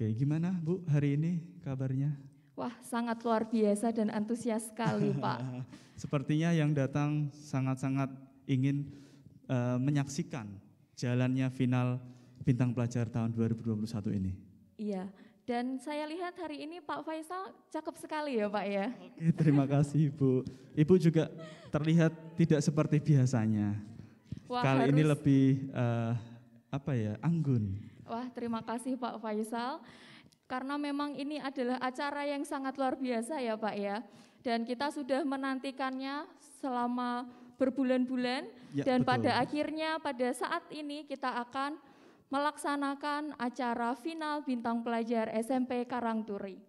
Oke, gimana Bu hari ini kabarnya? Wah, sangat luar biasa dan antusias sekali, Pak. Sepertinya yang datang sangat-sangat ingin menyaksikan jalannya final Bintang Pelajar tahun 2021 ini. Iya, dan saya lihat hari ini Pak Faisal cakep sekali ya Pak ya. Oke, terima kasih Ibu. Ibu juga terlihat tidak seperti biasanya. Wah, Kali ini lebih anggun. Wah, terima kasih Pak Faisal. Karena memang ini adalah acara yang sangat luar biasa ya Pak ya. Dan kita sudah menantikannya selama berbulan-bulan. Ya, Dan betul. pada akhirnya pada saat ini kita akan melaksanakan acara final Bintang Pelajar SMP Karangturi.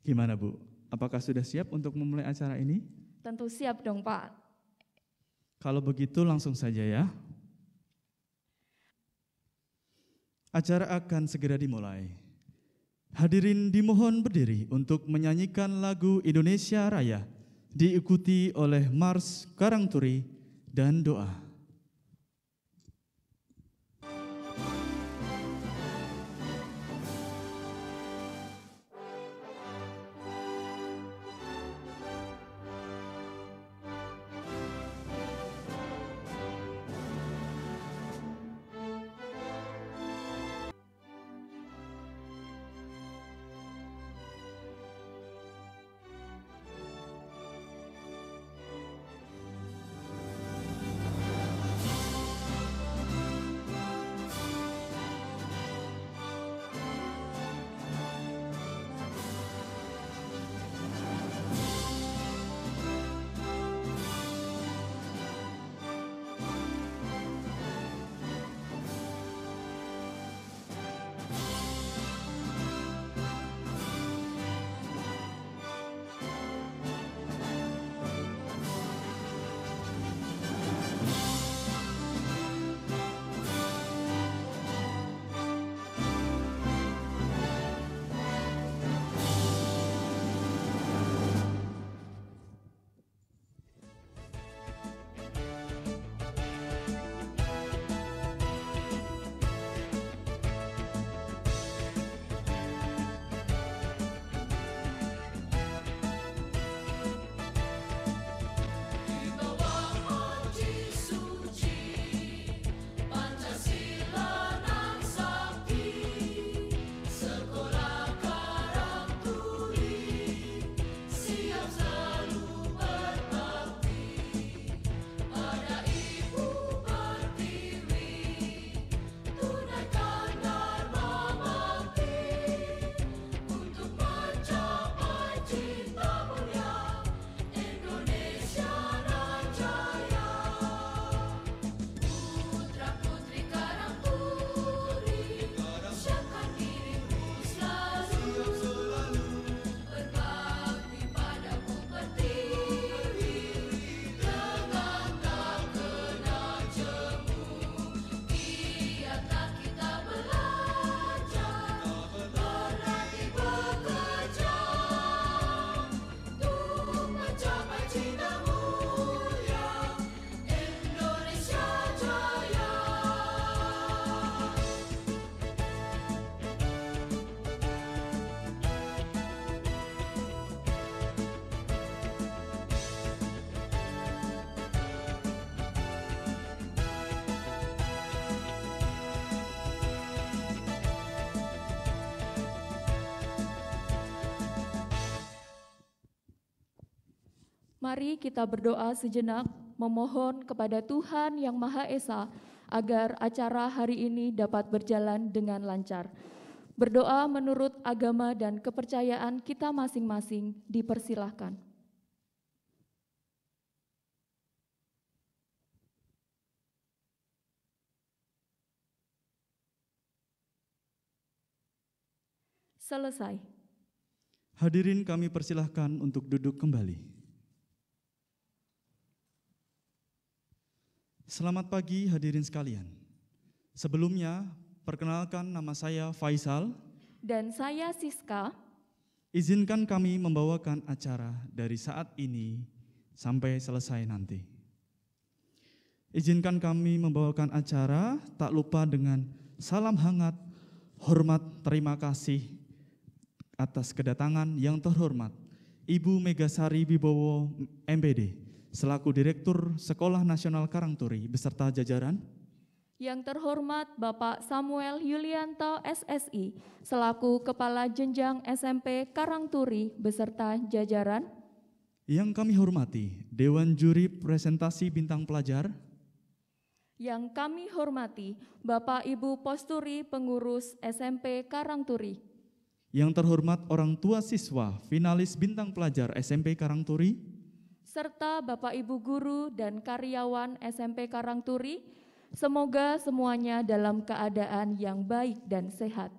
Gimana Bu? Apakah sudah siap untuk memulai acara ini? Tentu siap dong Pak. Kalau begitu langsung saja ya. Acara akan segera dimulai. Hadirin dimohon berdiri untuk menyanyikan lagu Indonesia Raya, diikuti oleh Mars Karangturi dan doa. Mari kita berdoa sejenak, memohon kepada Tuhan Yang Maha Esa agar acara hari ini dapat berjalan dengan lancar. Berdoa menurut agama dan kepercayaan kita masing-masing, dipersilahkan. Selesai. Hadirin kami persilahkan untuk duduk kembali. Selamat pagi hadirin sekalian. Sebelumnya, perkenalkan nama saya Faisal. Dan saya Siska. Izinkan kami membawakan acara dari saat ini sampai selesai nanti. Izinkan kami membawakan acara tak lupa dengan salam hangat Hormat terima kasih atas kedatangan yang terhormat Ibu Megasari Wibowo MPD selaku Direktur Sekolah Nasional Karangturi beserta jajaran. Yang terhormat Bapak Samuel Yulianto SSI selaku Kepala Jenjang SMP Karangturi beserta jajaran. Yang kami hormati Dewan Juri Presentasi Bintang Pelajar. Yang kami hormati Bapak Ibu Posturi Pengurus SMP Karangturi. Yang terhormat orang tua siswa finalis Bintang Pelajar SMP Karangturi. Serta Bapak Ibu Guru dan karyawan SMP Karangturi, semoga semuanya dalam keadaan yang baik dan sehat.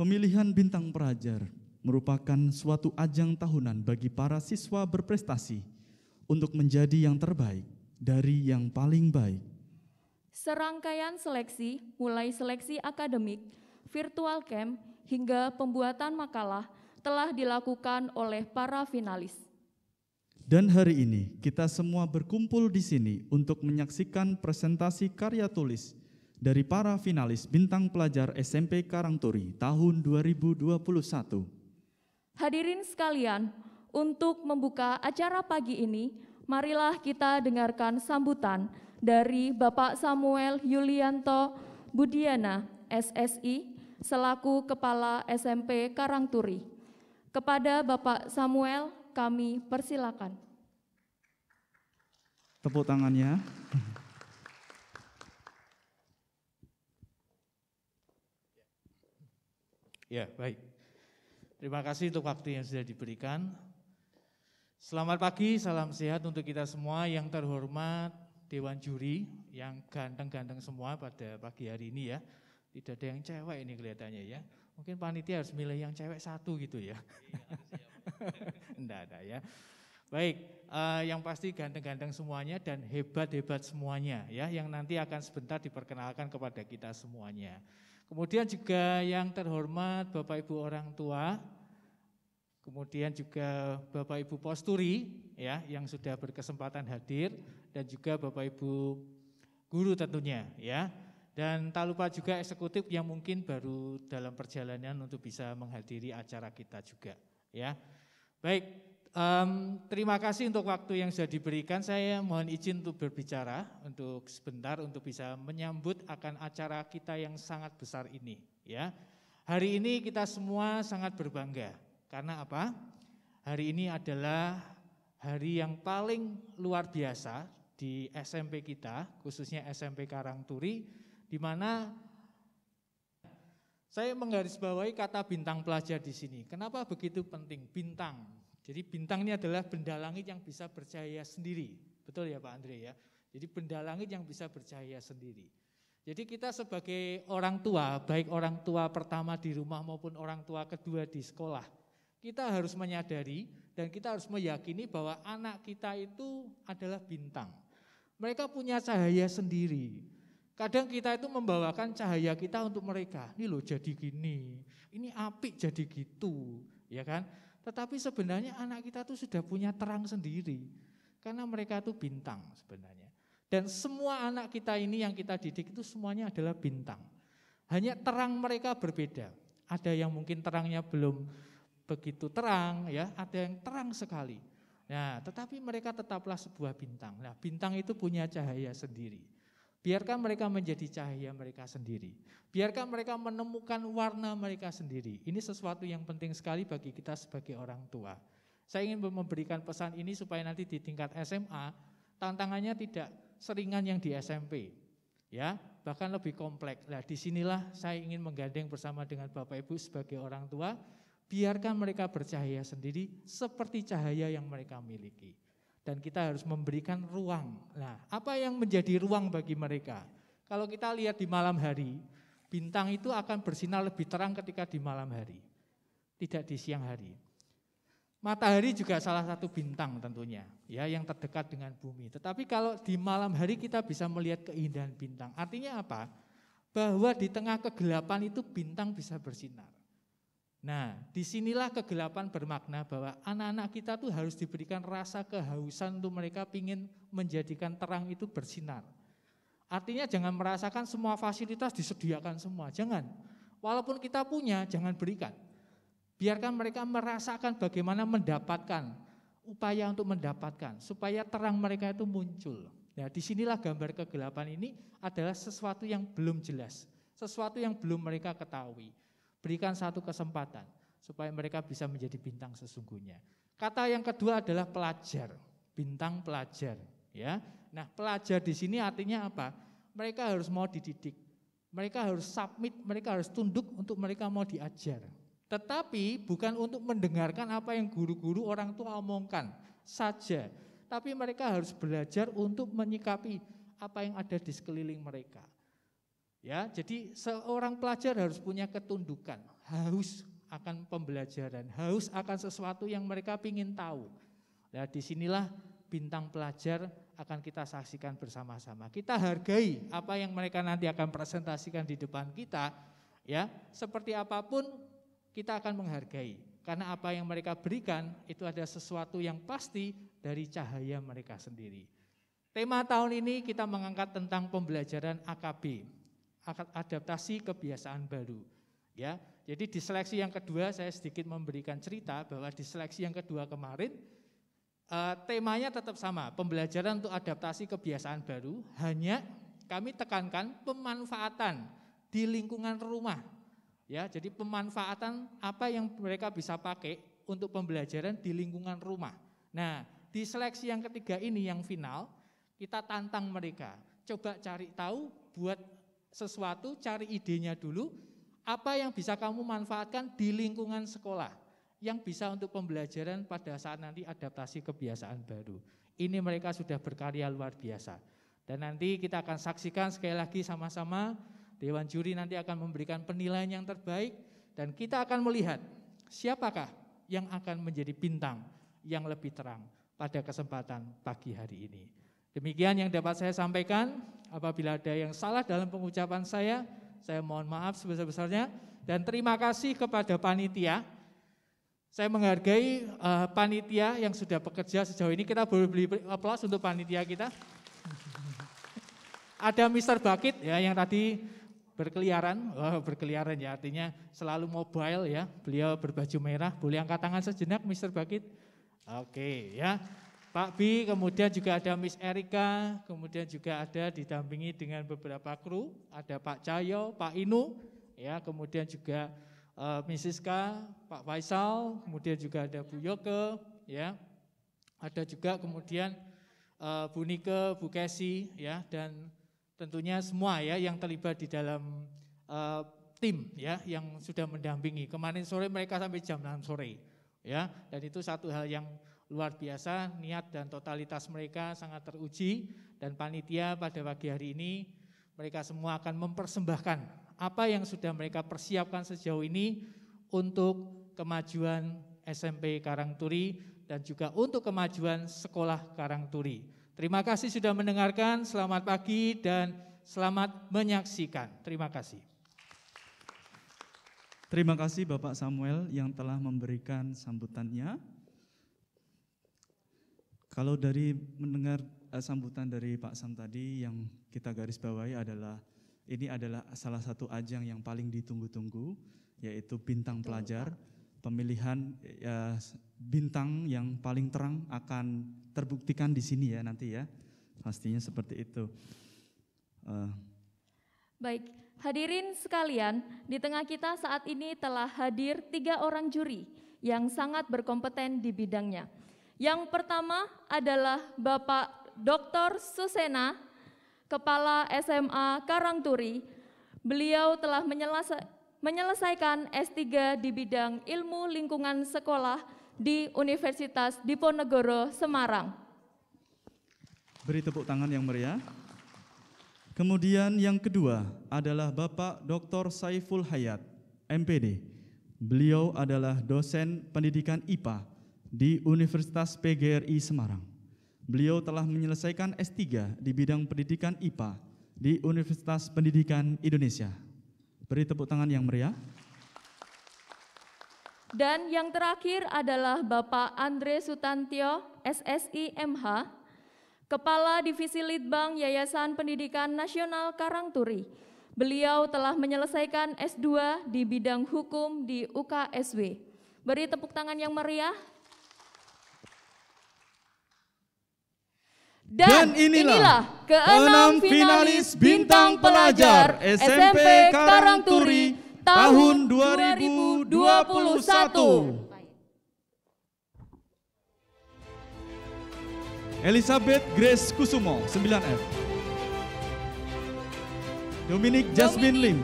Pemilihan Bintang Pelajar merupakan suatu ajang tahunan bagi para siswa berprestasi untuk menjadi yang terbaik dari yang paling baik. Serangkaian seleksi, mulai seleksi akademik, virtual camp, hingga pembuatan makalah telah dilakukan oleh para finalis. Dan hari ini kita semua berkumpul di sini untuk menyaksikan presentasi karya tulis dari para finalis Bintang Pelajar SMP Karangturi tahun 2021. Hadirin sekalian, untuk membuka acara pagi ini, marilah kita dengarkan sambutan dari Bapak Samuel Yulianto Budiana, SSI, selaku Kepala SMP Karangturi. Kepada Bapak Samuel, kami persilakan. Tepuk tangannya. Ya, baik. Terima kasih untuk waktu yang sudah diberikan. Selamat pagi, salam sehat untuk kita semua. Yang terhormat Dewan Juri yang ganteng-ganteng semua pada pagi hari ini ya. Tidak ada yang cewek ini kelihatannya ya. Mungkin panitia harus milih yang cewek satu gitu ya. Enggak ada ya. Baik, yang pasti ganteng-ganteng semuanya dan hebat-hebat semuanya ya. Yang nanti akan sebentar diperkenalkan kepada kita semuanya. Kemudian juga yang terhormat Bapak Ibu orang tua, kemudian juga Bapak Ibu Posturi ya yang sudah berkesempatan hadir dan juga Bapak Ibu guru tentunya ya. Dan tak lupa juga eksekutif yang mungkin baru dalam perjalanan untuk bisa menghadiri acara kita juga ya. Baik, terima kasih untuk waktu yang sudah diberikan. Saya mohon izin untuk berbicara untuk sebentar untuk bisa menyambut akan acara kita yang sangat besar ini ya. Hari ini kita semua sangat berbangga. Karena apa? Hari ini adalah hari yang paling luar biasa di SMP kita, khususnya SMP Karangturi, di mana saya menggarisbawahi kata bintang pelajar di sini. Kenapa begitu penting? Bintang. Jadi bintang ini adalah benda langit yang bisa bercahaya sendiri. Betul ya Pak Andre ya? Jadi benda langit yang bisa bercahaya sendiri. Jadi kita sebagai orang tua, baik orang tua pertama di rumah maupun orang tua kedua di sekolah, kita harus menyadari dan kita harus meyakini bahwa anak kita itu adalah bintang. Mereka punya cahaya sendiri. Kadang kita itu membawakan cahaya kita untuk mereka. Ini loh jadi gini, ini apik jadi gitu, ya kan? Tetapi sebenarnya anak kita tuh sudah punya terang sendiri. Karena mereka itu bintang sebenarnya. Dan semua anak kita ini yang kita didik itu semuanya adalah bintang. Hanya terang mereka berbeda. Ada yang mungkin terangnya belum begitu terang, ya, ada yang terang sekali. Nah, tetapi mereka tetaplah sebuah bintang. Nah, bintang itu punya cahaya sendiri. Biarkan mereka menjadi cahaya mereka sendiri. Biarkan mereka menemukan warna mereka sendiri. Ini sesuatu yang penting sekali bagi kita sebagai orang tua. Saya ingin memberikan pesan ini supaya nanti di tingkat SMA, tantangannya tidak seringan yang di SMP. Ya, bahkan lebih kompleks. Nah, disinilah saya ingin menggandeng bersama dengan Bapak Ibu sebagai orang tua, biarkan mereka bercahaya sendiri seperti cahaya yang mereka miliki. Dan kita harus memberikan ruang. Nah, apa yang menjadi ruang bagi mereka? Kalau kita lihat di malam hari, bintang itu akan bersinar lebih terang ketika di malam hari, tidak di siang hari. Matahari juga salah satu bintang tentunya, ya, yang terdekat dengan bumi. Tetapi kalau di malam hari kita bisa melihat keindahan bintang. Artinya apa? Bahwa di tengah kegelapan itu bintang bisa bersinar. Nah, disinilah kegelapan bermakna bahwa anak-anak kita tuh harus diberikan rasa kehausan untuk mereka ingin menjadikan terang itu bersinar. Artinya jangan merasakan semua fasilitas disediakan semua, jangan. Walaupun kita punya, jangan berikan. Biarkan mereka merasakan bagaimana mendapatkan, upaya untuk mendapatkan, supaya terang mereka itu muncul. Nah, disinilah gambar kegelapan ini adalah sesuatu yang belum jelas, sesuatu yang belum mereka ketahui. Berikan satu kesempatan, supaya mereka bisa menjadi bintang sesungguhnya. Kata yang kedua adalah pelajar, bintang pelajar. Ya, nah pelajar di sini artinya apa? Mereka harus mau dididik. Mereka harus submit, mereka harus tunduk untuk mereka mau diajar. Tetapi bukan untuk mendengarkan apa yang guru-guru orang tua omongkan saja. Tapi mereka harus belajar untuk menyikapi apa yang ada di sekeliling mereka. Ya, jadi seorang pelajar harus punya ketundukan, haus akan pembelajaran, haus akan sesuatu yang mereka ingin tahu. Nah, disinilah bintang pelajar akan kita saksikan bersama-sama. Kita hargai apa yang mereka nanti akan presentasikan di depan kita, ya. Seperti apapun kita akan menghargai, karena apa yang mereka berikan itu ada sesuatu yang pasti dari cahaya mereka sendiri. Tema tahun ini kita mengangkat tentang pembelajaran AKB, adaptasi kebiasaan baru. Ya, jadi di seleksi yang kedua saya sedikit memberikan cerita bahwa di seleksi yang kedua kemarin temanya tetap sama, pembelajaran untuk adaptasi kebiasaan baru, hanya kami tekankan pemanfaatan di lingkungan rumah. Ya, jadi pemanfaatan apa yang mereka bisa pakai untuk pembelajaran di lingkungan rumah. Nah, di seleksi yang ketiga ini yang final, kita tantang mereka. Coba cari tahu, buat sesuatu, cari idenya dulu, apa yang bisa kamu manfaatkan di lingkungan sekolah, yang bisa untuk pembelajaran pada saat nanti adaptasi kebiasaan baru. Ini mereka sudah berkarya luar biasa. Dan nanti kita akan saksikan sekali lagi sama-sama, Dewan Juri nanti akan memberikan penilaian yang terbaik, dan kita akan melihat siapakah yang akan menjadi bintang yang lebih terang pada kesempatan pagi hari ini. Demikian yang dapat saya sampaikan. Apabila ada yang salah dalam pengucapan saya mohon maaf sebesar-besarnya, dan terima kasih kepada panitia. Saya menghargai panitia yang sudah bekerja sejauh ini. Kita boleh beri aplaus untuk panitia kita. Ada Mr. Bakit ya yang tadi berkeliaran, berkeliaran ya artinya selalu mobile ya. Beliau berbaju merah. Boleh angkat tangan sejenak Mr. Bakit? Oke ya. Pak B, kemudian juga ada Miss Erika, kemudian juga ada didampingi dengan beberapa kru, ada Pak Cahyo, Pak Inu, ya, kemudian juga Mrs. K, Pak Faisal, kemudian juga ada Bu Yoke, ya, ada juga kemudian Bu Nike, Bu Kesi, ya, dan tentunya semua ya yang terlibat di dalam tim ya yang sudah mendampingi. Kemarin sore mereka sampai jam 6 sore, ya, dan itu satu hal yang luar biasa, niat dan totalitas mereka sangat teruji, dan panitia pada pagi hari ini mereka semua akan mempersembahkan apa yang sudah mereka persiapkan sejauh ini untuk kemajuan SMP Karangturi dan juga untuk kemajuan Sekolah Karangturi. Terima kasih sudah mendengarkan, selamat pagi dan selamat menyaksikan. Terima kasih. Terima kasih Bapak Samuel yang telah memberikan sambutannya. Kalau dari mendengar sambutan dari Pak Sam tadi yang kita garis bawahi adalah ini adalah salah satu ajang yang paling ditunggu-tunggu, yaitu bintang pelajar. Pemilihan bintang yang paling terang akan terbuktikan di sini ya nanti ya, pastinya seperti itu. Baik, hadirin sekalian, di tengah kita saat ini telah hadir 3 orang juri yang sangat berkompeten di bidangnya. Yang pertama adalah Bapak Dr. Susena, Kepala SMA Karangturi. Beliau telah menyelesaikan S3 di bidang ilmu lingkungan sekolah di Universitas Diponegoro, Semarang. Beri tepuk tangan yang meriah. Kemudian yang kedua adalah Bapak Dr. Saiful Hayat, MPD. Beliau adalah dosen pendidikan IPA di Universitas PGRI Semarang. Beliau telah menyelesaikan S3 di bidang pendidikan IPA di Universitas Pendidikan Indonesia. Beri tepuk tangan yang meriah. Dan yang terakhir adalah Bapak Andre Sutantio, SSI MH, Kepala Divisi Litbang Yayasan Pendidikan Nasional Karangturi. Beliau telah menyelesaikan S2 di bidang hukum di UKSW. Beri tepuk tangan yang meriah. Dan inilah keenam finalis bintang pelajar SMP Karangturi tahun 2021. Elizabeth Grace Kusumo, 9F. Dominic Jasmine Lim.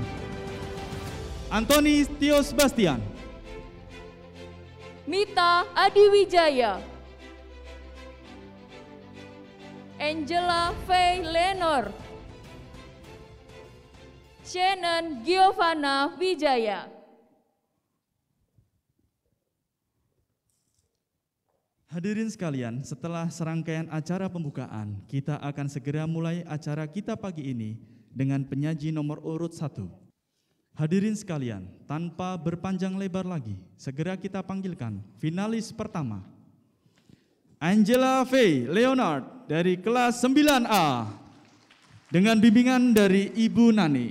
Anthony Tio Sebastian. Mita Adiwijaya. Angela Faye Lenor. Shannon Giovanna Wijaya. Hadirin sekalian, setelah serangkaian acara pembukaan, kita akan segera mulai acara kita pagi ini dengan penyaji nomor urut 1. Hadirin sekalian, tanpa berpanjang lebar lagi, segera kita panggilkan finalis pertama. Angela Faye Leonard dari kelas 9A dengan bimbingan dari Ibu Nani.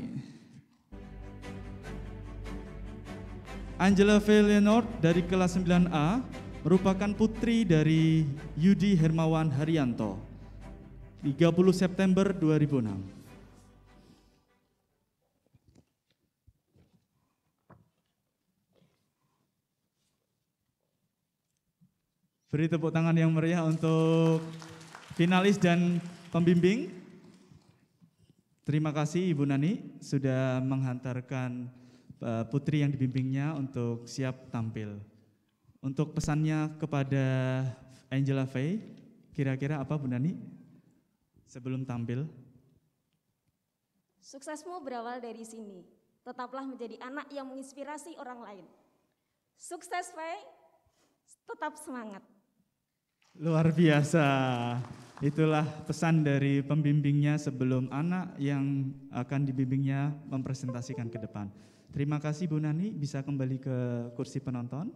Angela Faye Leonard dari kelas 9A merupakan putri dari Yudi Hermawan Haryanto, 30 September 2006. Beri tepuk tangan yang meriah untuk finalis dan pembimbing. Terima kasih Ibu Nani sudah menghantarkan putri yang dibimbingnya untuk siap tampil. Untuk pesannya kepada Angela Faye, kira-kira apa Bu Nani sebelum tampil? Suksesmu berawal dari sini. Tetaplah menjadi anak yang menginspirasi orang lain. Sukses Faye, tetap semangat. Luar biasa. Itulah pesan dari pembimbingnya sebelum anak yang akan dibimbingnya mempresentasikan ke depan. Terima kasih Bu Nani, bisa kembali ke kursi penonton.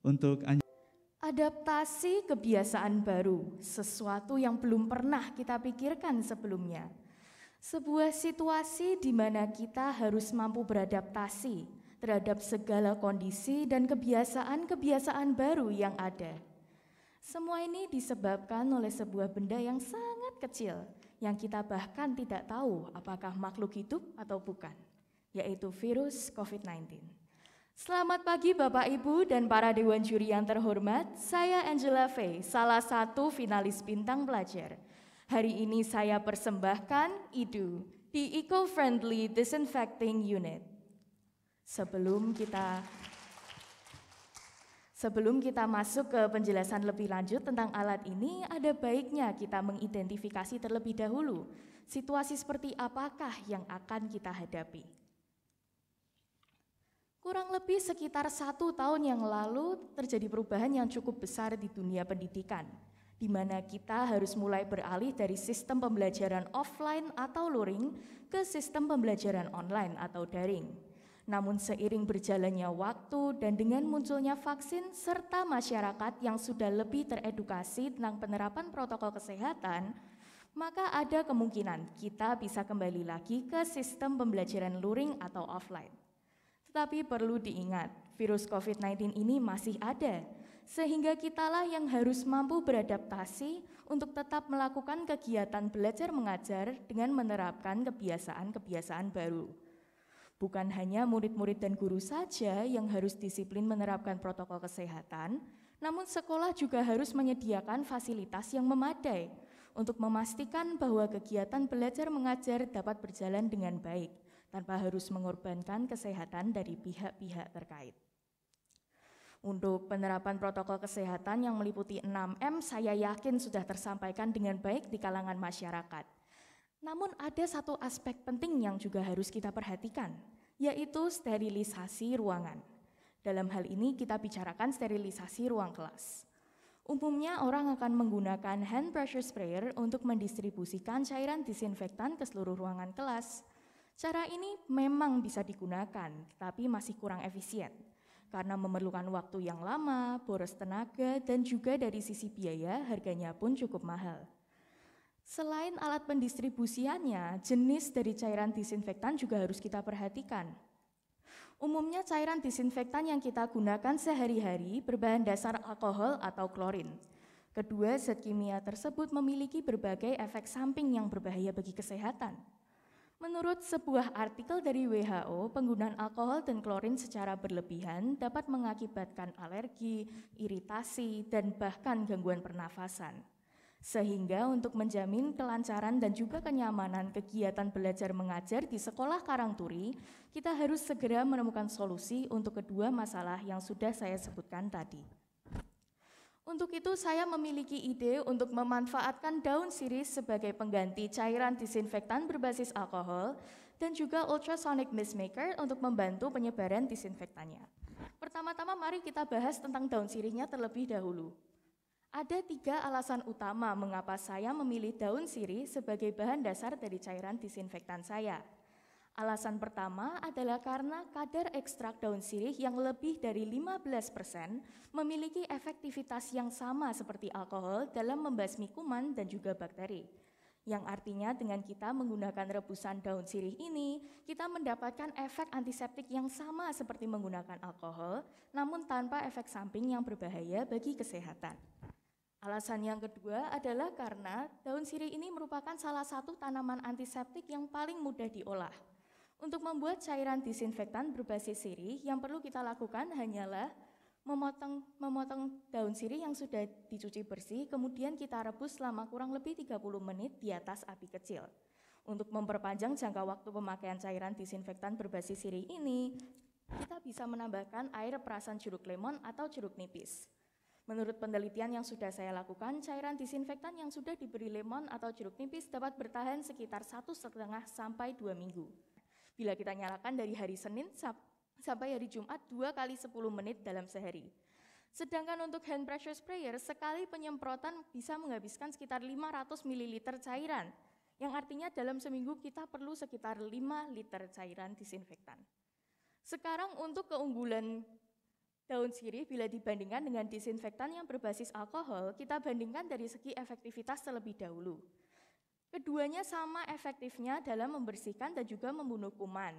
Untuk adaptasi kebiasaan baru, sesuatu yang belum pernah kita pikirkan sebelumnya. Sebuah situasi di mana kita harus mampu beradaptasi terhadap segala kondisi dan kebiasaan-kebiasaan baru yang ada. Semua ini disebabkan oleh sebuah benda yang sangat kecil, yang kita bahkan tidak tahu apakah makhluk hidup atau bukan, yaitu virus COVID-19. Selamat pagi Bapak Ibu dan para Dewan Juri yang terhormat, saya Angela Faye, salah satu finalis bintang pelajar. Hari ini saya persembahkan IDU, the Eco-Friendly Disinfecting Unit. Sebelum kita masuk ke penjelasan lebih lanjut tentang alat ini, ada baiknya kita mengidentifikasi terlebih dahulu situasi seperti apakah yang akan kita hadapi. Kurang lebih sekitar 1 tahun yang lalu terjadi perubahan yang cukup besar di dunia pendidikan, di mana kita harus mulai beralih dari sistem pembelajaran offline atau luring ke sistem pembelajaran online atau daring. Namun seiring berjalannya waktu dan dengan munculnya vaksin serta masyarakat yang sudah lebih teredukasi tentang penerapan protokol kesehatan, maka ada kemungkinan kita bisa kembali lagi ke sistem pembelajaran luring atau offline. Tetapi perlu diingat, virus COVID-19 ini masih ada, sehingga kitalah yang harus mampu beradaptasi untuk tetap melakukan kegiatan belajar mengajar dengan menerapkan kebiasaan-kebiasaan baru. Bukan hanya murid-murid dan guru saja yang harus disiplin menerapkan protokol kesehatan, namun sekolah juga harus menyediakan fasilitas yang memadai untuk memastikan bahwa kegiatan belajar mengajar dapat berjalan dengan baik, tanpa harus mengorbankan kesehatan dari pihak-pihak terkait. Untuk penerapan protokol kesehatan yang meliputi 6M, saya yakin sudah tersampaikan dengan baik di kalangan masyarakat. Namun ada satu aspek penting yang juga harus kita perhatikan, yaitu sterilisasi ruangan. Dalam hal ini kita bicarakan sterilisasi ruang kelas. Umumnya orang akan menggunakan hand pressure sprayer untuk mendistribusikan cairan disinfektan ke seluruh ruangan kelas. Cara ini memang bisa digunakan, tapi masih kurang efisien, karena memerlukan waktu yang lama, boros tenaga, dan juga dari sisi biaya harganya pun cukup mahal. Selain alat pendistribusiannya, jenis dari cairan disinfektan juga harus kita perhatikan. Umumnya cairan disinfektan yang kita gunakan sehari-hari berbahan dasar alkohol atau klorin. Kedua zat kimia tersebut memiliki berbagai efek samping yang berbahaya bagi kesehatan. Menurut sebuah artikel dari WHO, penggunaan alkohol dan klorin secara berlebihan dapat mengakibatkan alergi, iritasi, dan bahkan gangguan pernafasan. Sehingga untuk menjamin kelancaran dan juga kenyamanan kegiatan belajar mengajar di sekolah Karangturi, kita harus segera menemukan solusi untuk kedua masalah yang sudah saya sebutkan tadi. Untuk itu saya memiliki ide untuk memanfaatkan daun sirih sebagai pengganti cairan disinfektan berbasis alkohol dan juga ultrasonic mist maker untuk membantu penyebaran disinfektannya. Pertama-tama mari kita bahas tentang daun sirihnya terlebih dahulu. Ada 3 alasan utama mengapa saya memilih daun sirih sebagai bahan dasar dari cairan disinfektan saya. Alasan pertama adalah karena kadar ekstrak daun sirih yang lebih dari 15% memiliki efektivitas yang sama seperti alkohol dalam membasmi kuman dan juga bakteri. Yang artinya dengan kita menggunakan rebusan daun sirih ini, kita mendapatkan efek antiseptik yang sama seperti menggunakan alkohol, namun tanpa efek samping yang berbahaya bagi kesehatan. Alasan yang kedua adalah karena daun sirih ini merupakan salah satu tanaman antiseptik yang paling mudah diolah. Untuk membuat cairan disinfektan berbasis sirih, yang perlu kita lakukan hanyalah memotong daun sirih yang sudah dicuci bersih, kemudian kita rebus selama kurang lebih 30 menit di atas api kecil. Untuk memperpanjang jangka waktu pemakaian cairan disinfektan berbasis sirih ini, kita bisa menambahkan air perasan jeruk lemon atau jeruk nipis. Menurut penelitian yang sudah saya lakukan, cairan disinfektan yang sudah diberi lemon atau jeruk nipis dapat bertahan sekitar 1,5 sampai 2 minggu. Bila kita nyalakan dari hari Senin sampai hari Jumat 2 kali 10 menit dalam sehari. Sedangkan untuk hand pressure sprayer, sekali penyemprotan bisa menghabiskan sekitar 500 ml cairan, yang artinya dalam seminggu kita perlu sekitar 5 liter cairan disinfektan. Sekarang untuk keunggulan daun sirih bila dibandingkan dengan disinfektan yang berbasis alkohol, kita bandingkan dari segi efektivitas terlebih dahulu. Keduanya sama efektifnya dalam membersihkan dan juga membunuh kuman.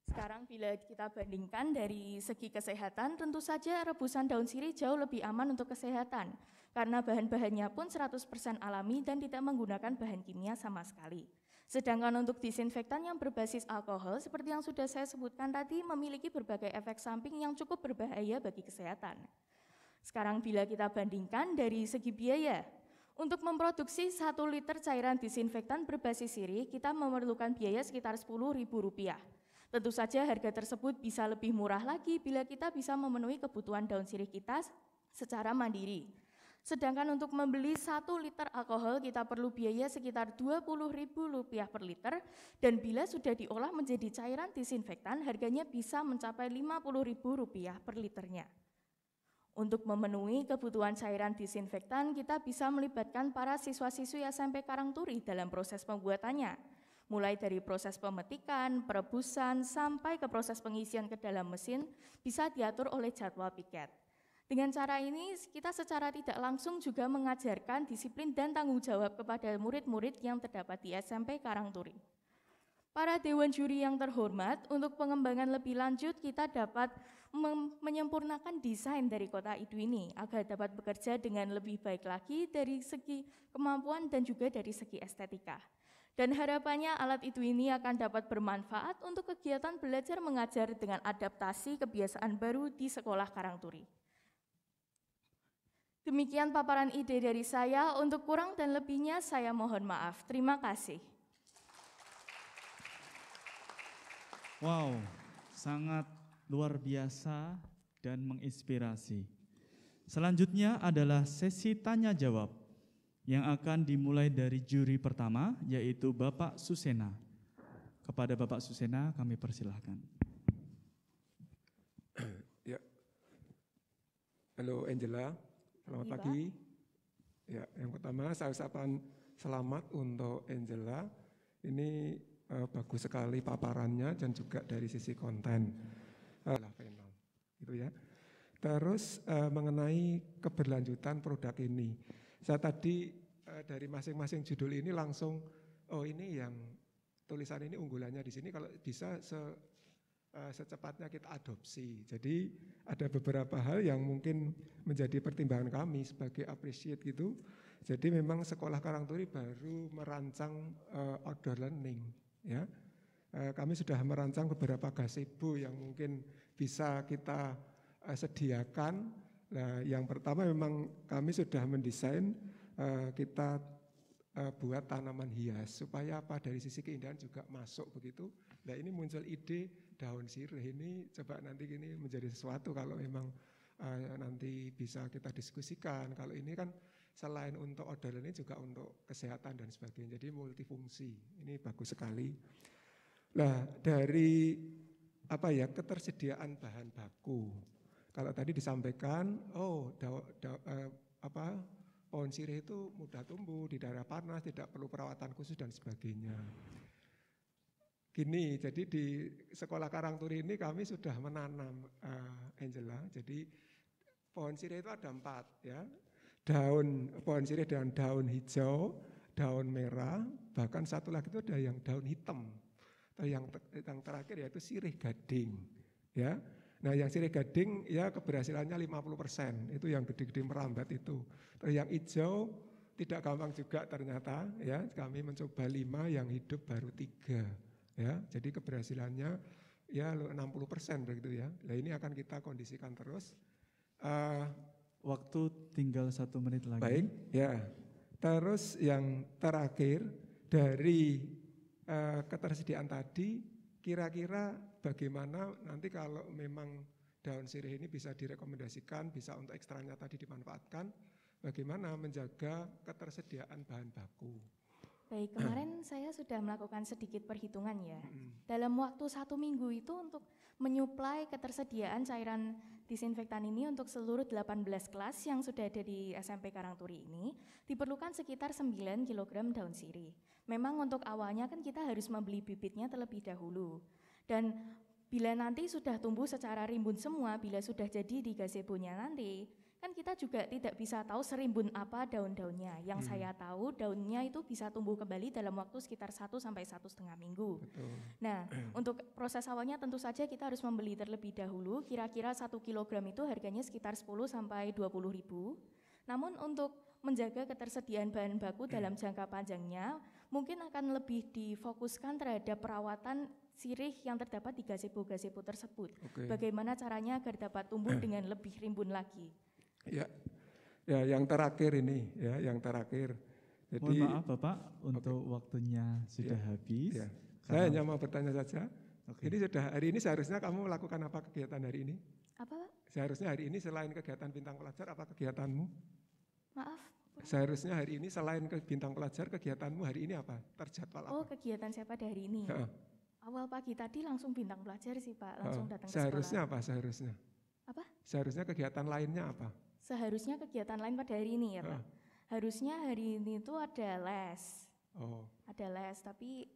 Sekarang bila kita bandingkan dari segi kesehatan, tentu saja rebusan daun sirih jauh lebih aman untuk kesehatan, karena bahan-bahannya pun 100% alami dan tidak menggunakan bahan kimia sama sekali. Sedangkan untuk disinfektan yang berbasis alkohol, seperti yang sudah saya sebutkan tadi, memiliki berbagai efek samping yang cukup berbahaya bagi kesehatan. Sekarang bila kita bandingkan dari segi biaya, untuk memproduksi 1 liter cairan disinfektan berbasis sirih, kita memerlukan biaya sekitar Rp10.000. Tentu saja harga tersebut bisa lebih murah lagi bila kita bisa memenuhi kebutuhan daun sirih kita secara mandiri. Sedangkan untuk membeli 1 liter alkohol kita perlu biaya sekitar Rp20.000 per liter, dan bila sudah diolah menjadi cairan disinfektan harganya bisa mencapai Rp50.000 per liternya. Untuk memenuhi kebutuhan cairan disinfektan kita bisa melibatkan para siswa-siswi SMP Karangturi dalam proses pembuatannya, mulai dari proses pemetikan, perebusan, sampai ke proses pengisian ke dalam mesin bisa diatur oleh jadwal piket. Dengan cara ini, kita secara tidak langsung juga mengajarkan disiplin dan tanggung jawab kepada murid-murid yang terdapat di SMP Karangturi. Para dewan juri yang terhormat, untuk pengembangan lebih lanjut kita dapat menyempurnakan desain dari kota Idu ini agar dapat bekerja dengan lebih baik lagi dari segi kemampuan dan juga dari segi estetika. Dan harapannya alat Idu ini akan dapat bermanfaat untuk kegiatan belajar mengajar dengan adaptasi kebiasaan baru di sekolah Karangturi. Demikian paparan ide dari saya, untuk kurang dan lebihnya saya mohon maaf. Terima kasih. Wow, sangat luar biasa dan menginspirasi. Selanjutnya adalah sesi tanya jawab yang akan dimulai dari juri pertama, yaitu Bapak Susena. Kepada Bapak Susena kami persilahkan. Ya. Halo Angela. Selamat pagi. Ya, yang pertama saya ucapkan selamat untuk Angela. Ini bagus sekali paparannya dan juga dari sisi konten. Final, gitu ya. Terus mengenai keberlanjutan produk ini, saya tadi dari masing-masing judul ini langsung, oh ini yang tulisan ini unggulannya di sini, kalau bisa secepatnya kita adopsi. Jadi ada beberapa hal yang mungkin menjadi pertimbangan kami sebagai appreciate gitu. Jadi memang Sekolah Karangturi baru merancang outdoor learning, ya. Kami sudah merancang beberapa gazebo yang mungkin bisa kita sediakan. Nah, yang pertama memang kami sudah mendesain kita buat tanaman hias supaya apa, dari sisi keindahan juga masuk begitu. Nah, ini muncul ide daun sirih ini, coba nanti ini menjadi sesuatu kalau memang nanti bisa kita diskusikan. Kalau ini kan selain untuk outdoor ini juga untuk kesehatan dan sebagainya, jadi multifungsi. Ini bagus sekali. Nah, dari ketersediaan bahan baku. Kalau tadi disampaikan, pohon sirih itu mudah tumbuh di daerah panas, tidak perlu perawatan khusus dan sebagainya. Gini, jadi di Sekolah Karangturi ini kami sudah menanam, Angela. Jadi pohon sirih itu ada 4, ya. Pohon sirih dengan daun hijau, daun merah, bahkan satu lagi itu ada yang daun hitam. Yang terakhir yaitu sirih gading, ya. Nah, yang sirih gading ya keberhasilannya 50%, itu yang gede-gede merambat itu. Terus yang hijau tidak gampang juga ternyata, ya. Kami mencoba 5, yang hidup baru 3, ya. Jadi keberhasilannya ya 60% begitu ya. Nah, ini akan kita kondisikan terus. Waktu tinggal 1 menit lagi. Baik, ya. Terus yang terakhir dari ketersediaan tadi, kira-kira bagaimana nanti kalau memang daun sirih ini bisa direkomendasikan, bisa untuk ekstranya tadi dimanfaatkan, bagaimana menjaga ketersediaan bahan baku. Baik, kemarin saya sudah melakukan sedikit perhitungan ya. Dalam waktu 1 minggu itu untuk menyuplai ketersediaan cairan disinfektan ini untuk seluruh 18 kelas yang sudah ada di SMP Karangturi ini, diperlukan sekitar 9 kg daun sirih. Memang untuk awalnya kan kita harus membeli bibitnya terlebih dahulu. Dan bila nanti sudah tumbuh secara rimbun semua, bila sudah jadi di gazebonya nanti, kan kita juga tidak bisa tahu serimbun apa daun-daunnya. Yang saya tahu daunnya itu bisa tumbuh kembali dalam waktu sekitar 1 sampai 1,5 minggu. Betul. Nah, untuk proses awalnya tentu saja kita harus membeli terlebih dahulu, kira-kira 1 kilogram itu harganya sekitar 10 sampai 20 ribu. Namun untuk menjaga ketersediaan bahan baku dalam jangka panjangnya, mungkin akan lebih difokuskan terhadap perawatan sirih yang terdapat di gazebo-gazebo tersebut. Okay. Bagaimana caranya agar dapat tumbuh dengan lebih rimbun lagi. Ya, yang terakhir ini, ya, yang terakhir. Jadi, mohon maaf Bapak, untuk waktunya sudah habis. Ya. Saya hanya mau bertanya saja. Ini sudah hari ini seharusnya kamu melakukan apa kegiatan hari ini? Apa, Pak? Seharusnya hari ini selain kegiatan bintang pelajar, apa kegiatanmu? Maaf. Seharusnya hari ini selain ke bintang pelajar, kegiatanmu hari ini apa? Terjadwal apa? Oh, kegiatan saya pada hari ini. Awal pagi tadi langsung bintang pelajar sih Pak, langsung datang ke seharusnya sekolah. apa? Seharusnya? Apa? Seharusnya kegiatan lainnya apa? Seharusnya kegiatan lain pada hari ini ya Pak. Harusnya hari ini itu ada les. Oh. Ada les, tapi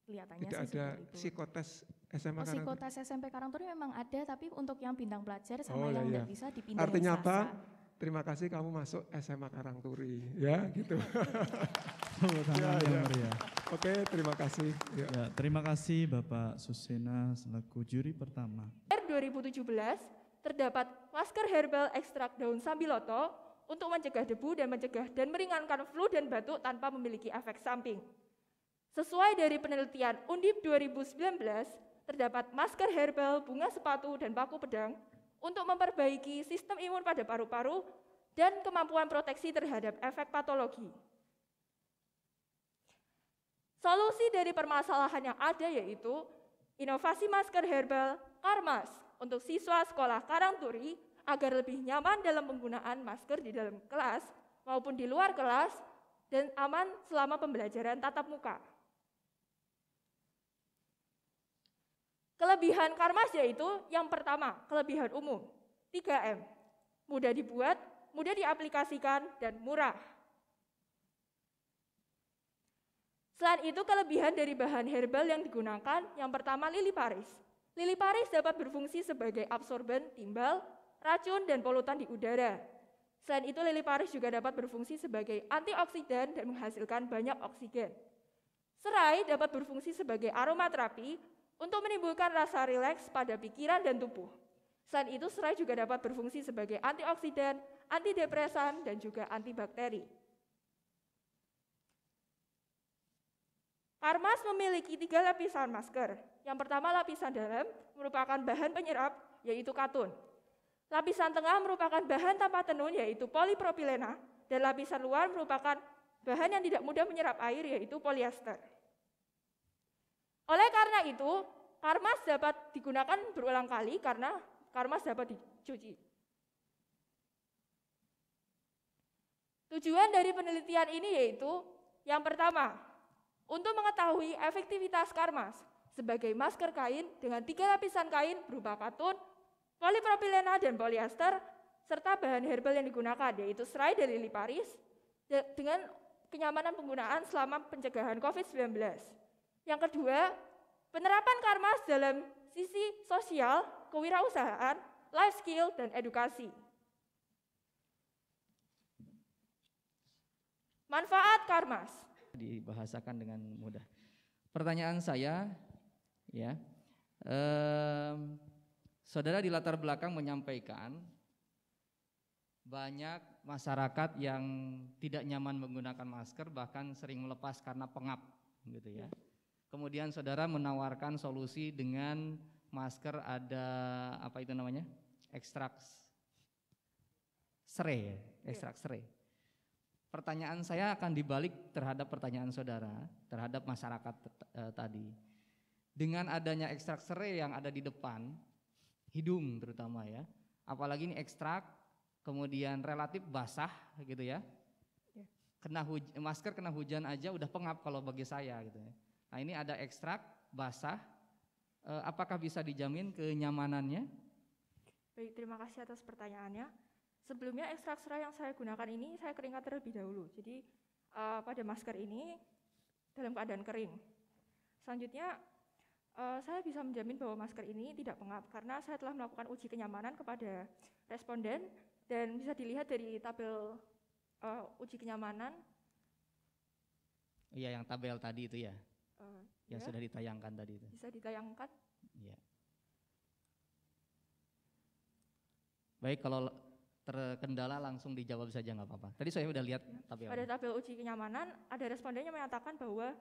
kelihatannya tidak sih ada seperti itu. psikotes SMA Karangturi? Psikotes SMP Karangturi memang ada, tapi untuk yang bintang pelajar sama Oh, yang iya. tidak bisa dipindah. Artinya apa? Terima kasih kamu masuk SMA Karangturi, ya gitu. Tepuk tangan yang meriah. Oke, terima kasih. Ya. Ya, terima kasih Bapak Susena selaku juri pertama. 2017 terdapat masker herbal ekstrak daun sambiloto untuk mencegah debu dan mencegah dan meringankan flu dan batuk tanpa memiliki efek samping. Sesuai dari penelitian Undip 2019, terdapat masker herbal, bunga sepatu, dan paku pedang untuk memperbaiki sistem imun pada paru-paru dan kemampuan proteksi terhadap efek patologi. Solusi dari permasalahan yang ada yaitu inovasi masker herbal Karmas untuk siswa sekolah Karangturi agar lebih nyaman dalam penggunaan masker di dalam kelas maupun di luar kelas dan aman selama pembelajaran tatap muka. Kelebihan Karmas yaitu yang pertama, kelebihan umum, 3M, mudah dibuat, mudah diaplikasikan, dan murah. Selain itu, kelebihan dari bahan herbal yang digunakan, yang pertama lili paris. Lili paris dapat berfungsi sebagai absorben timbal, racun, dan polutan di udara. Selain itu, lili Paris juga dapat berfungsi sebagai antioksidan dan menghasilkan banyak oksigen. Serai dapat berfungsi sebagai aromaterapi untuk menimbulkan rasa rileks pada pikiran dan tubuh. Selain itu, serai juga dapat berfungsi sebagai antioksidan, antidepresan, dan juga antibakteri. Karmas memiliki 3 lapisan masker. Yang pertama, lapisan dalam merupakan bahan penyerap, yaitu katun. Lapisan tengah merupakan bahan tanpa tenun, yaitu polipropilena, dan lapisan luar merupakan bahan yang tidak mudah menyerap air, yaitu polyester. Oleh karena itu, karmas dapat digunakan berulang kali karena karmas dapat dicuci. Tujuan dari penelitian ini yaitu, yang pertama, untuk mengetahui efektivitas karmas sebagai masker kain dengan 3 lapisan kain berupa katun, polipropilena, dan polyester, serta bahan herbal yang digunakan, yaitu serai dari lili Paris, dengan kenyamanan penggunaan selama pencegahan COVID-19. Yang kedua, penerapan karmas dalam sisi sosial, kewirausahaan, life skill, dan edukasi. Manfaat karmas. Dibahasakan dengan mudah. Pertanyaan saya, ya, saudara di latar belakang menyampaikan banyak masyarakat yang tidak nyaman menggunakan masker, bahkan sering melepas karena pengap, gitu ya. Kemudian saudara menawarkan solusi dengan masker ada apa itu namanya? Ekstrak serai, ekstrak serai. Pertanyaan saya akan dibalik terhadap pertanyaan saudara, terhadap masyarakat tadi. Dengan adanya ekstrak serai yang ada di depan, hidung terutama ya, apalagi ini ekstrak, kemudian relatif basah gitu ya, masker kena hujan aja udah pengap kalau bagi saya gitu ya. Nah ini ada ekstrak basah, apakah bisa dijamin kenyamanannya? Baik, terima kasih atas pertanyaannya. Sebelumnya ekstrak serai yang saya gunakan ini saya keringkan terlebih dahulu. Jadi pada masker ini dalam keadaan kering. Selanjutnya saya bisa menjamin bahwa masker ini tidak pengap karena saya telah melakukan uji kenyamanan kepada responden dan bisa dilihat dari tabel uji kenyamanan. Iya, yang tabel tadi itu ya, yang sudah ditayangkan tadi itu. Bisa ditayangkan? Iya. Baik, kalau terkendala langsung dijawab saja nggak apa-apa. Tadi saya sudah lihat tabel. Pada tabel uji kenyamanan ada respondennya menyatakan bahwa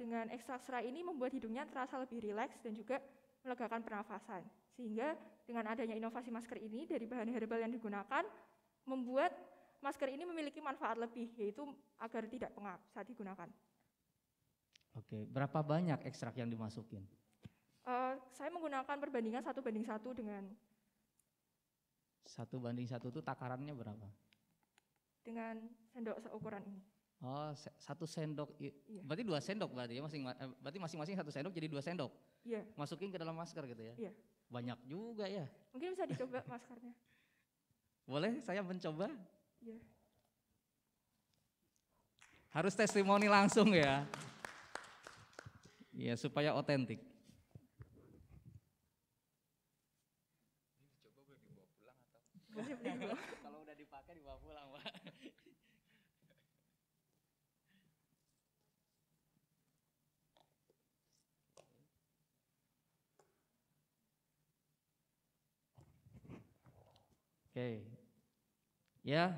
dengan ekstrak serai ini membuat hidungnya terasa lebih rileks dan juga melegakan pernafasan. Sehingga dengan adanya inovasi masker ini dari bahan herbal yang digunakan membuat masker ini memiliki manfaat lebih, yaitu agar tidak pengap saat digunakan. Oke, berapa banyak ekstrak yang dimasukin? Saya menggunakan perbandingan 1:1 dengan 1:1 itu takarannya berapa? Dengan sendok seukuran ini. Oh, 1 sendok, Iya. berarti 2 sendok berarti ya, berarti masing-masing 1 sendok jadi 2 sendok? Iya. Masukin ke dalam masker gitu ya? Iya. Banyak juga ya? Mungkin bisa dicoba maskernya. Boleh saya mencoba? Iya. Harus testimoni langsung ya? Iya, supaya otentik. Kalau udah dipakai dibawa pulang, Pak. Oke. Ya,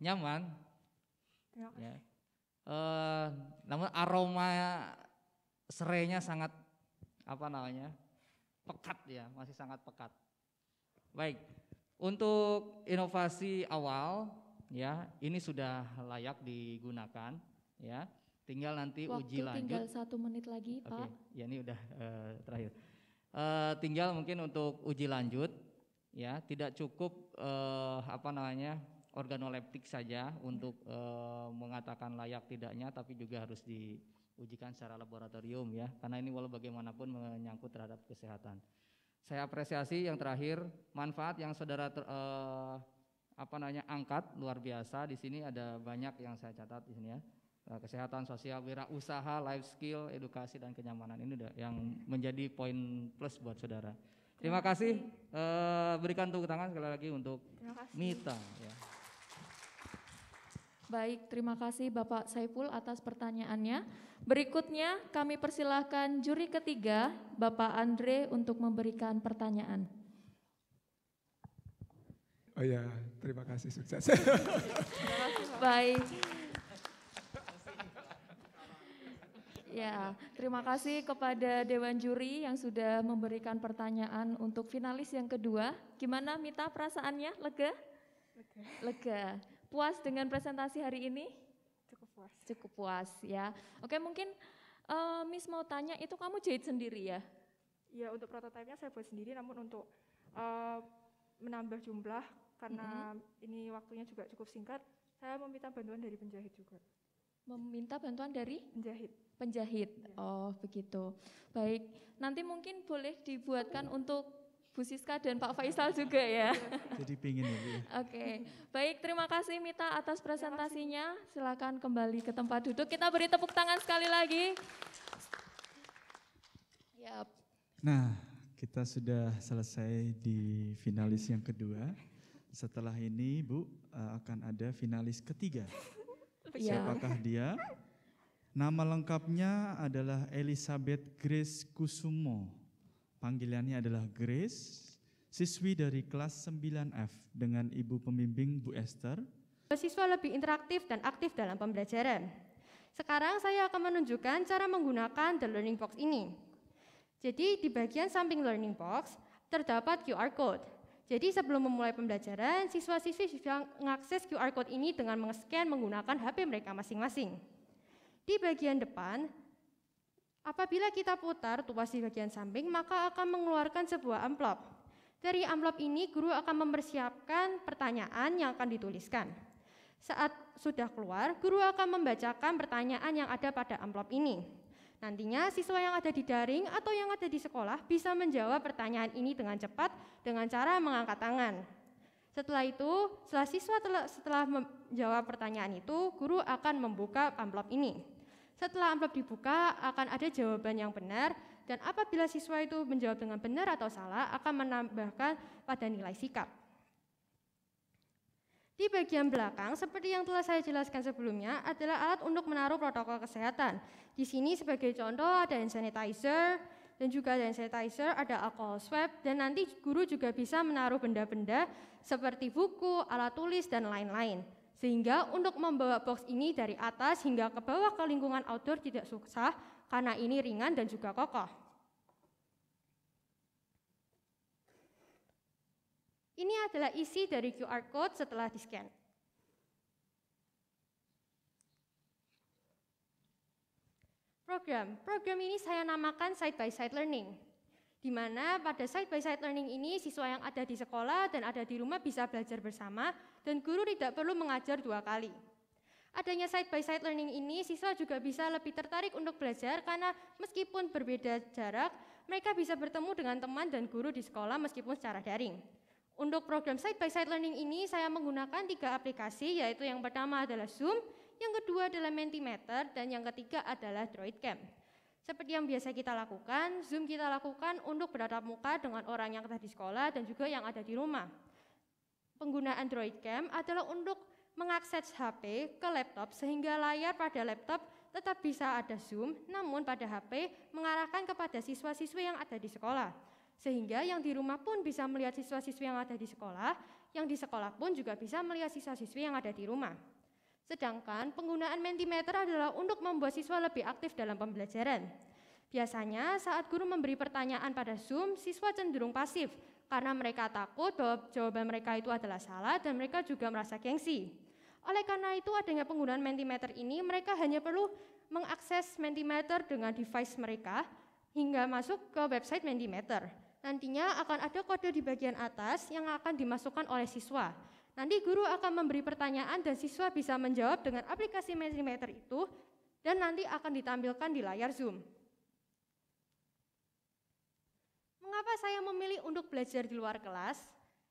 nyaman. Terima kasih. Ya. Namun aroma serainya sangat pekat ya, masih sangat pekat. Baik. Untuk inovasi awal ya, ini sudah layak digunakan ya. Tinggal nanti uji lanjut. Tinggal 1 menit lagi, Pak. Oke, ya ini udah terakhir. Tinggal mungkin untuk uji lanjut ya, tidak cukup organoleptik saja untuk mengatakan layak tidaknya, tapi juga harus diujikan secara laboratorium ya, karena ini walau bagaimanapun menyangkut terhadap kesehatan. Saya apresiasi yang terakhir manfaat yang saudara angkat luar biasa. Di sini ada banyak yang saya catat di sini ya. Kesehatan sosial, wirausaha, life skill, edukasi dan kenyamanan ini yang menjadi poin plus buat saudara. Terima kasih. Berikan tepuk tangan sekali lagi untuk Mita ya. Baik, terima kasih Bapak Saiful atas pertanyaannya. Berikutnya kami persilahkan juri ketiga, Bapak Andre, untuk memberikan pertanyaan. Oh ya, terima kasih, sukses. Baik. Ya, terima kasih kepada Dewan Juri yang sudah memberikan pertanyaan untuk finalis yang kedua. Gimana Mita perasaannya? Lega? Lega. Puas dengan presentasi hari ini? Cukup puas. Cukup puas ya. Oke, mungkin Miss mau tanya, itu kamu jahit sendiri ya? Ya, untuk prototipenya saya buat sendiri, namun untuk menambah jumlah karena ini waktunya juga cukup singkat, saya meminta bantuan dari penjahit juga. Meminta bantuan dari? Penjahit. Penjahit. Oh, begitu. Baik, nanti mungkin boleh dibuatkan untuk Bu Siska dan Pak Faisal juga ya. Jadi pingin ya Bu. Oke, baik, terima kasih Mita atas presentasinya. Silakan kembali ke tempat duduk. Kita beri tepuk tangan sekali lagi. Yap. Nah, kita sudah selesai di finalis yang kedua. Setelah ini Bu akan ada finalis ketiga. Siapakah dia? Nama lengkapnya adalah Elizabeth Grace Kusumo. Panggilannya adalah Grace, siswi dari kelas 9F dengan ibu pembimbing Bu Esther. Siswa lebih interaktif dan aktif dalam pembelajaran. Sekarang saya akan menunjukkan cara menggunakan The Learning Box ini. Jadi di bagian samping Learning Box terdapat QR Code. Jadi sebelum memulai pembelajaran, siswa-siswi bisa mengakses QR Code ini dengan men-scan menggunakan HP mereka masing-masing. Di bagian depan, apabila kita putar tuas di bagian samping, maka akan mengeluarkan sebuah amplop. Dari amplop ini, guru akan mempersiapkan pertanyaan yang akan dituliskan. Saat sudah keluar, guru akan membacakan pertanyaan yang ada pada amplop ini. Nantinya siswa yang ada di daring atau yang ada di sekolah bisa menjawab pertanyaan ini dengan cepat dengan cara mengangkat tangan. Setelah itu, setelah menjawab pertanyaan itu, guru akan membuka amplop ini. Setelah amplop dibuka, akan ada jawaban yang benar, dan apabila siswa itu menjawab dengan benar atau salah, akan menambahkan pada nilai sikap. Di bagian belakang, seperti yang telah saya jelaskan sebelumnya, adalah alat untuk menaruh protokol kesehatan. Di sini sebagai contoh ada hand sanitizer, dan juga hand sanitizer, ada alcohol swab, dan nanti guru juga bisa menaruh benda-benda seperti buku, alat tulis, dan lain-lain. Sehingga untuk membawa box ini dari atas hingga ke bawah ke lingkungan outdoor tidak susah, karena ini ringan dan juga kokoh. Ini adalah isi dari QR Code setelah di-scan. Program ini saya namakan Side by Side Learning, di mana pada Side by Side Learning ini siswa yang ada di sekolah dan ada di rumah bisa belajar bersama dan guru tidak perlu mengajar 2 kali. Adanya Side by Side Learning ini, siswa juga bisa lebih tertarik untuk belajar karena meskipun berbeda jarak, mereka bisa bertemu dengan teman dan guru di sekolah meskipun secara daring. Untuk program Side by Side Learning ini saya menggunakan 3 aplikasi, yaitu yang pertama adalah Zoom, yang kedua adalah Mentimeter, dan yang ketiga adalah DroidCam. Seperti yang biasa kita lakukan, Zoom kita lakukan untuk bertatap muka dengan orang yang ada di sekolah dan juga yang ada di rumah. Penggunaan DroidCam adalah untuk mengakses HP ke laptop sehingga layar pada laptop tetap bisa ada Zoom, namun pada HP mengarahkan kepada siswa-siswi yang ada di sekolah. Sehingga yang di rumah pun bisa melihat siswa-siswi yang ada di sekolah, yang di sekolah pun juga bisa melihat siswa-siswi yang ada di rumah. Sedangkan penggunaan Mentimeter adalah untuk membuat siswa lebih aktif dalam pembelajaran. Biasanya saat guru memberi pertanyaan pada Zoom, siswa cenderung pasif karena mereka takut bahwa jawaban mereka itu adalah salah dan mereka juga merasa gengsi. Oleh karena itu adanya penggunaan Mentimeter ini, mereka hanya perlu mengakses Mentimeter dengan device mereka hingga masuk ke website Mentimeter. Nantinya akan ada kode di bagian atas yang akan dimasukkan oleh siswa. Nanti guru akan memberi pertanyaan dan siswa bisa menjawab dengan aplikasi Mentimeter itu dan nanti akan ditampilkan di layar Zoom. Mengapa saya memilih untuk belajar di luar kelas?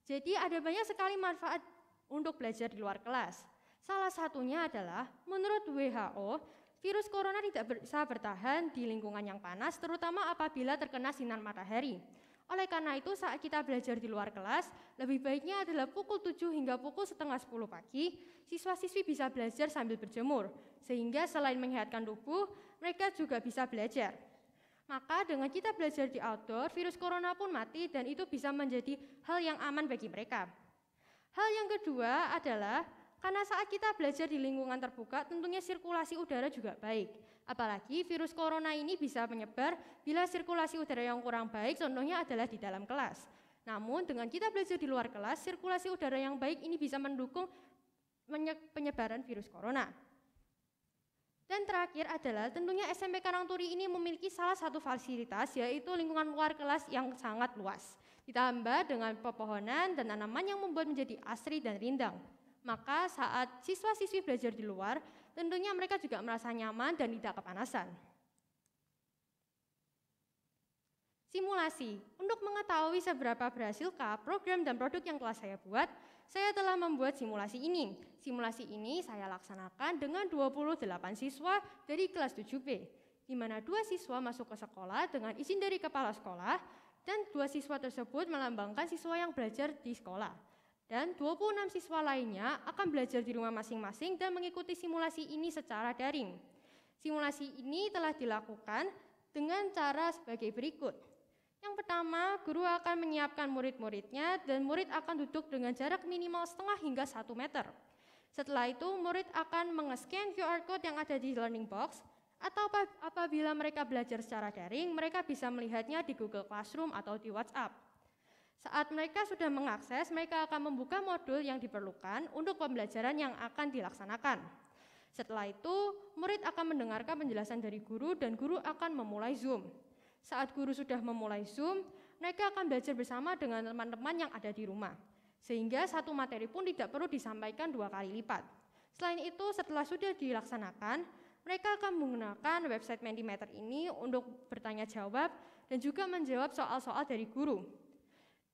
Jadi ada banyak sekali manfaat untuk belajar di luar kelas. Salah satunya adalah menurut WHO, virus corona tidak bisa bertahan di lingkungan yang panas, terutama apabila terkena sinar matahari. Oleh karena itu saat kita belajar di luar kelas, lebih baiknya adalah pukul 7 hingga pukul setengah 10 pagi, siswa-siswi bisa belajar sambil berjemur, sehingga selain menyehatkan tubuh, mereka juga bisa belajar. Maka dengan kita belajar di outdoor, virus corona pun mati dan itu bisa menjadi hal yang aman bagi mereka. Hal yang kedua adalah karena saat kita belajar di lingkungan terbuka, tentunya sirkulasi udara juga baik. Apalagi virus corona ini bisa menyebar bila sirkulasi udara yang kurang baik, contohnya adalah di dalam kelas. Namun dengan kita belajar di luar kelas, sirkulasi udara yang baik ini bisa mendukung penyebaran virus corona. Dan terakhir adalah tentunya SMP Karangturi ini memiliki salah satu fasilitas, yaitu lingkungan luar kelas yang sangat luas. Ditambah dengan pepohonan dan tanaman yang membuat menjadi asri dan rindang. Maka saat siswa-siswi belajar di luar, tentunya mereka juga merasa nyaman dan tidak kepanasan. Simulasi. Untuk mengetahui seberapa berhasilkah program dan produk yang telah saya buat, saya telah membuat simulasi ini. Simulasi ini saya laksanakan dengan 28 siswa dari kelas 7B, di mana 2 siswa masuk ke sekolah dengan izin dari kepala sekolah, dan 2 siswa tersebut melambangkan siswa yang belajar di sekolah. Dan 26 siswa lainnya akan belajar di rumah masing-masing dan mengikuti simulasi ini secara daring. Simulasi ini telah dilakukan dengan cara sebagai berikut. Yang pertama, guru akan menyiapkan murid-muridnya dan murid akan duduk dengan jarak minimal setengah hingga 1 meter. Setelah itu, murid akan meng-scan QR code yang ada di learning box, atau apabila mereka belajar secara daring, mereka bisa melihatnya di Google Classroom atau di WhatsApp. Saat mereka sudah mengakses, mereka akan membuka modul yang diperlukan untuk pembelajaran yang akan dilaksanakan. Setelah itu, murid akan mendengarkan penjelasan dari guru dan guru akan memulai Zoom. Saat guru sudah memulai Zoom, mereka akan belajar bersama dengan teman-teman yang ada di rumah. Sehingga satu materi pun tidak perlu disampaikan 2 kali lipat. Selain itu, setelah sudah dilaksanakan, mereka akan menggunakan website Mentimeter ini untuk bertanya jawab dan juga menjawab soal-soal dari guru.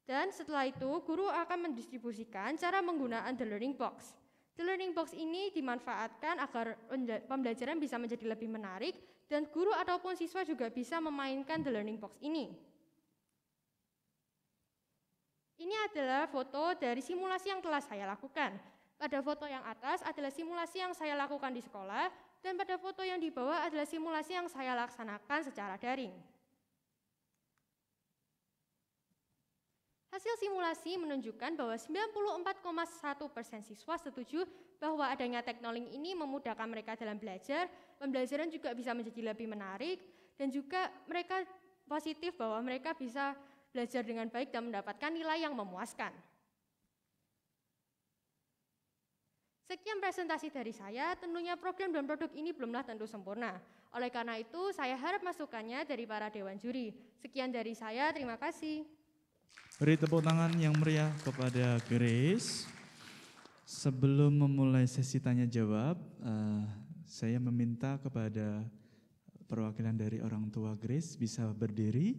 Dan setelah itu, guru akan mendistribusikan cara menggunakan The Learning Box. The Learning Box ini dimanfaatkan agar pembelajaran bisa menjadi lebih menarik dan guru ataupun siswa juga bisa memainkan The Learning Box ini. Ini adalah foto dari simulasi yang telah saya lakukan. Pada foto yang atas adalah simulasi yang saya lakukan di sekolah, dan pada foto yang di bawah adalah simulasi yang saya laksanakan secara daring. Hasil simulasi menunjukkan bahwa 94,1% siswa setuju bahwa adanya Technolink ini memudahkan mereka dalam belajar, pembelajaran juga bisa menjadi lebih menarik, dan juga mereka positif bahwa mereka bisa belajar dengan baik dan mendapatkan nilai yang memuaskan. Sekian presentasi dari saya, tentunya program dan produk ini belumlah tentu sempurna. Oleh karena itu, saya harap masukannya dari para dewan juri. Sekian dari saya, terima kasih. Beri tepuk tangan yang meriah kepada Grace. Sebelum memulai sesi tanya jawab, saya meminta kepada perwakilan dari orang tua Grace bisa berdiri.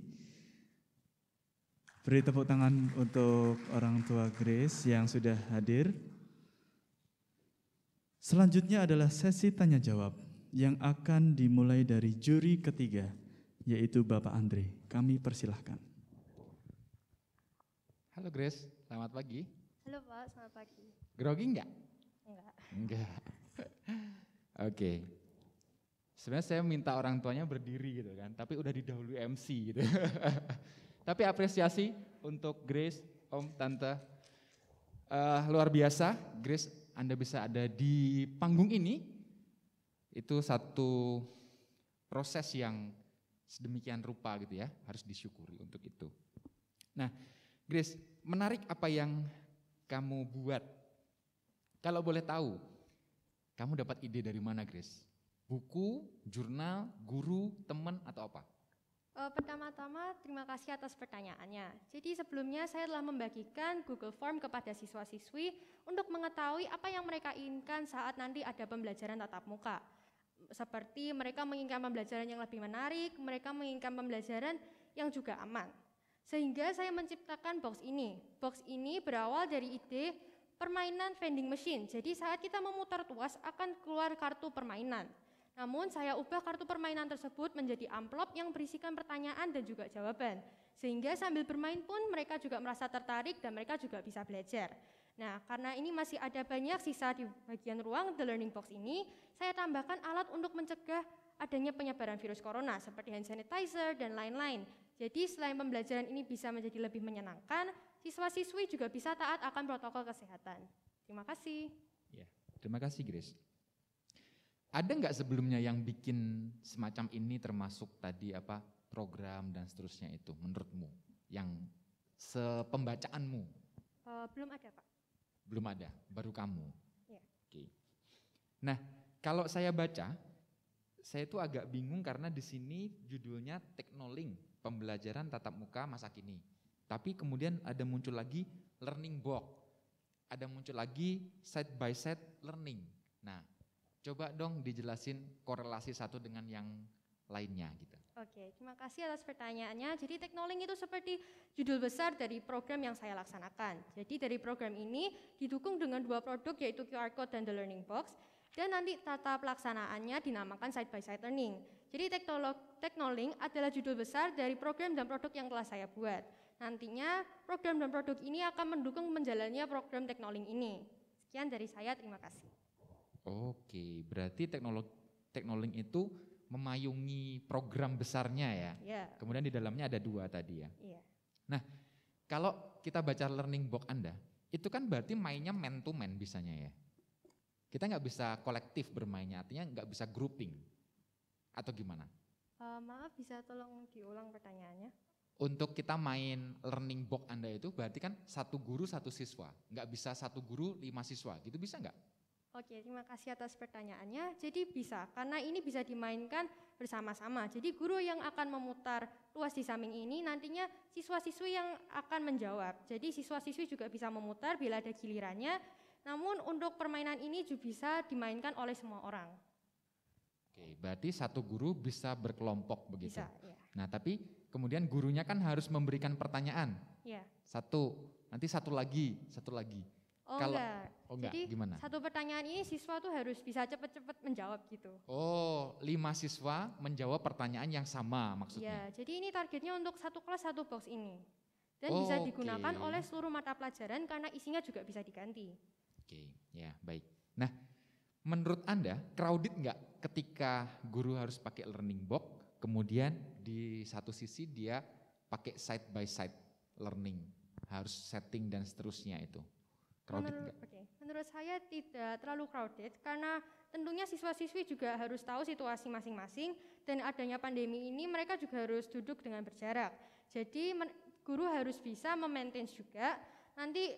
Beri tepuk tangan untuk orang tua Grace yang sudah hadir. Selanjutnya adalah sesi tanya jawab yang akan dimulai dari juri ketiga, yaitu Bapak Andre. Kami persilahkan. Halo Grace, selamat pagi. Halo Pak, selamat pagi. Grogi enggak? Enggak. Enggak. Oke. Sebenarnya saya minta orang tuanya berdiri gitu kan, tapi udah didahului MC gitu. Tapi apresiasi untuk Grace, Om, Tante. Luar biasa, Grace, Anda bisa ada di panggung ini. Itu satu proses yang sedemikian rupa gitu ya, harus disyukuri untuk itu. Nah, Grace, menarik apa yang kamu buat. Kalau boleh tahu, kamu dapat ide dari mana, Grace? Buku, jurnal, guru, teman, atau apa? Pertama-tama, terima kasih atas pertanyaannya. Jadi sebelumnya saya telah membagikan Google Form kepada siswa-siswi untuk mengetahui apa yang mereka inginkan saat nanti ada pembelajaran tatap muka. Seperti mereka menginginkan pembelajaran yang lebih menarik, mereka menginginkan pembelajaran yang juga aman. Sehingga saya menciptakan box ini. Box ini berawal dari ide permainan vending machine. Jadi saat kita memutar tuas akan keluar kartu permainan. Namun saya ubah kartu permainan tersebut menjadi amplop yang berisikan pertanyaan dan juga jawaban. Sehingga sambil bermain pun mereka juga merasa tertarik dan mereka juga bisa belajar. Nah, karena ini masih ada banyak sisa di bagian ruang The Learning Box ini, saya tambahkan alat untuk mencegah adanya penyebaran virus corona seperti hand sanitizer dan lain-lain. Jadi selain pembelajaran ini bisa menjadi lebih menyenangkan, siswa-siswi juga bisa taat akan protokol kesehatan. Terima kasih. Ya, terima kasih Grace. Ada nggak sebelumnya yang bikin semacam ini termasuk tadi program dan seterusnya itu menurutmu yang sepembacaanmu? Belum ada, Pak. Belum ada, baru kamu. Ya. Oke. Nah, kalau saya baca, saya itu agak bingung karena di sini judulnya Teknolink, pembelajaran tatap muka masa kini. Tapi kemudian ada muncul lagi learning box, ada muncul lagi side by side learning. Nah, coba dong dijelasin korelasi satu dengan yang lainnya gitu. Oke, terima kasih atas pertanyaannya. Jadi Teknolink itu seperti judul besar dari program yang saya laksanakan. Jadi dari program ini didukung dengan 2 produk yaitu QR Code dan The Learning Box. Dan nanti tata pelaksanaannya dinamakan side by side learning. Jadi Teknolink adalah judul besar dari program dan produk yang telah saya buat. Nantinya program dan produk ini akan mendukung menjalannya program Teknolink ini. Sekian dari saya, terima kasih. Oke, berarti Teknolink itu memayungi program besarnya ya. Yeah. Kemudian di dalamnya ada 2 tadi ya. Yeah. Nah, kalau kita baca learning box Anda, itu kan berarti mainnya man to man bisanya ya. Kita nggak bisa kolektif bermainnya, artinya nggak bisa grouping. Atau gimana? Maaf, bisa tolong diulang pertanyaannya? Untuk kita main learning box Anda itu berarti kan 1 guru 1 siswa. Nggak bisa 1 guru 5 siswa, gitu bisa nggak? Oke, terima kasih atas pertanyaannya. Jadi bisa, karena ini bisa dimainkan bersama-sama. Jadi guru yang akan memutar luas di samping ini nantinya siswa-siswi yang akan menjawab. Jadi siswa-siswi juga bisa memutar bila ada gilirannya. Namun untuk permainan ini juga bisa dimainkan oleh semua orang. Oke, berarti 1 guru bisa berkelompok begitu. Bisa, ya. Nah, tapi kemudian gurunya kan harus memberikan pertanyaan. Ya. 1, nanti 1 lagi. Oh enggak, jadi gimana? 1 pertanyaan ini siswa tuh harus bisa cepat-cepat menjawab gitu. Oh, 5 siswa menjawab pertanyaan yang sama maksudnya? Ya, jadi ini targetnya untuk 1 kelas 1 box ini. Dan bisa digunakan oleh seluruh mata pelajaran karena isinya juga bisa diganti. Oke, ya baik. Nah, menurut Anda crowded nggak ketika guru harus pakai learning box, kemudian di satu sisi dia pakai side by side learning, harus setting dan seterusnya itu? Crowded nggak? Menurut saya tidak terlalu crowded karena tentunya siswa-siswi juga harus tahu situasi masing-masing dan adanya pandemi ini mereka juga harus duduk dengan berjarak. Jadi guru harus bisa memaintain juga nanti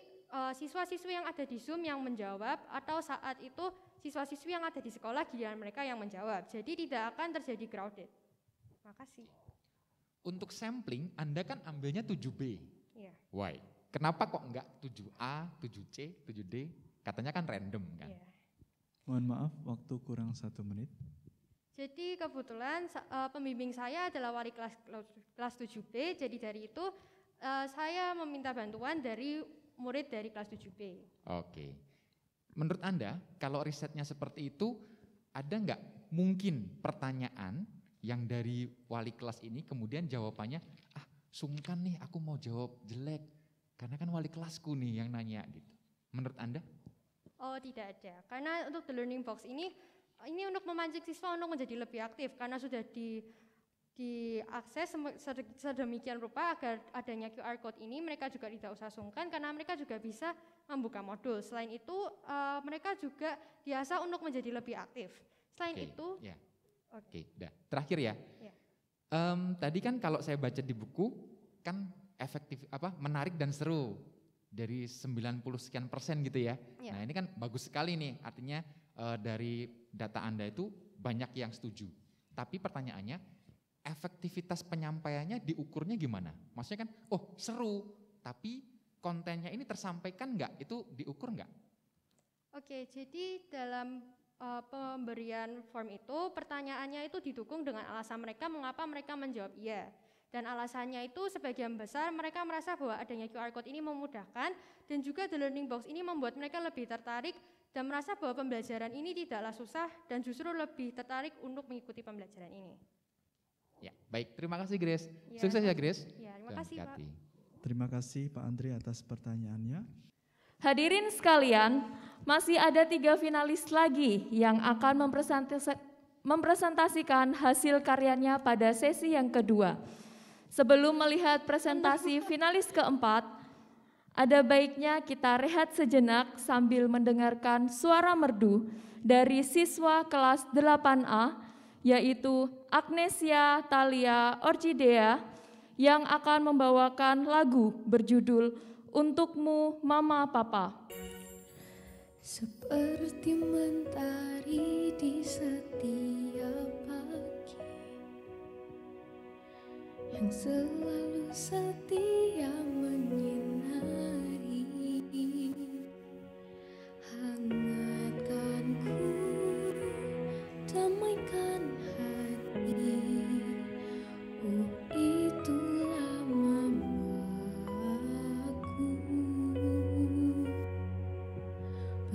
siswa-siswi yang ada di Zoom yang menjawab atau saat itu siswa-siswi yang ada di sekolah giliran mereka yang menjawab. Jadi tidak akan terjadi crowded. Terima kasih. Untuk sampling Anda kan ambilnya 7B. Iya. Why? Kenapa kok enggak 7A, 7C, 7D? Katanya kan random kan? Iya. Mohon maaf, waktu kurang 1 menit. Jadi kebetulan pembimbing saya adalah wali kelas 7B, jadi dari itu saya meminta bantuan dari murid dari kelas 7B. Oke. Menurut Anda, kalau risetnya seperti itu, ada nggak mungkin pertanyaan yang dari wali kelas ini kemudian jawabannya, sungkan nih aku mau jawab jelek, karena kan wali kelasku nih yang nanya gitu. Menurut Anda? Oh tidak ada, karena untuk The Learning Box ini untuk memancing siswa untuk menjadi lebih aktif, karena sudah diakses sedemikian rupa agar adanya QR Code ini mereka juga tidak usah sungkan karena mereka juga bisa membuka modul. Selain itu mereka juga diasah untuk menjadi lebih aktif. Selain itu, terakhir ya. Tadi kan kalau saya baca di buku kan efektif menarik dan seru dari 90 sekian % gitu ya. Nah ini kan bagus sekali nih, artinya dari data Anda itu banyak yang setuju. Tapi pertanyaannya, efektivitas penyampaiannya diukurnya gimana? Maksudnya kan, seru, tapi kontennya ini tersampaikan nggak? Itu diukur nggak? Oke, jadi dalam pemberian form itu, pertanyaannya itu didukung dengan alasan mereka mengapa mereka menjawab iya. Dan alasannya itu sebagian besar mereka merasa bahwa adanya QR Code ini memudahkan dan juga The Learning Box ini membuat mereka lebih tertarik dan merasa bahwa pembelajaran ini tidaklah susah dan justru lebih tertarik untuk mengikuti pembelajaran ini. Ya, baik. Terima kasih Grace. Sukses ya Grace. Ya, terima Terima dan kasih, Pak. Kati. Terima kasih Pak Andri atas pertanyaannya. Hadirin sekalian, masih ada 3 finalis lagi yang akan mempresentasikan hasil karyanya pada sesi yang kedua. Sebelum melihat presentasi finalis keempat, ada baiknya kita rehat sejenak sambil mendengarkan suara merdu dari siswa kelas 8A, yaitu Agnesia Thalia Orchidea, yang akan membawakan lagu berjudul Untukmu Mama Papa. Seperti mentari di setiap pagi yang selalu setia menyinari, hangatkanku, damaikan hati. Oh, itulah mamaku,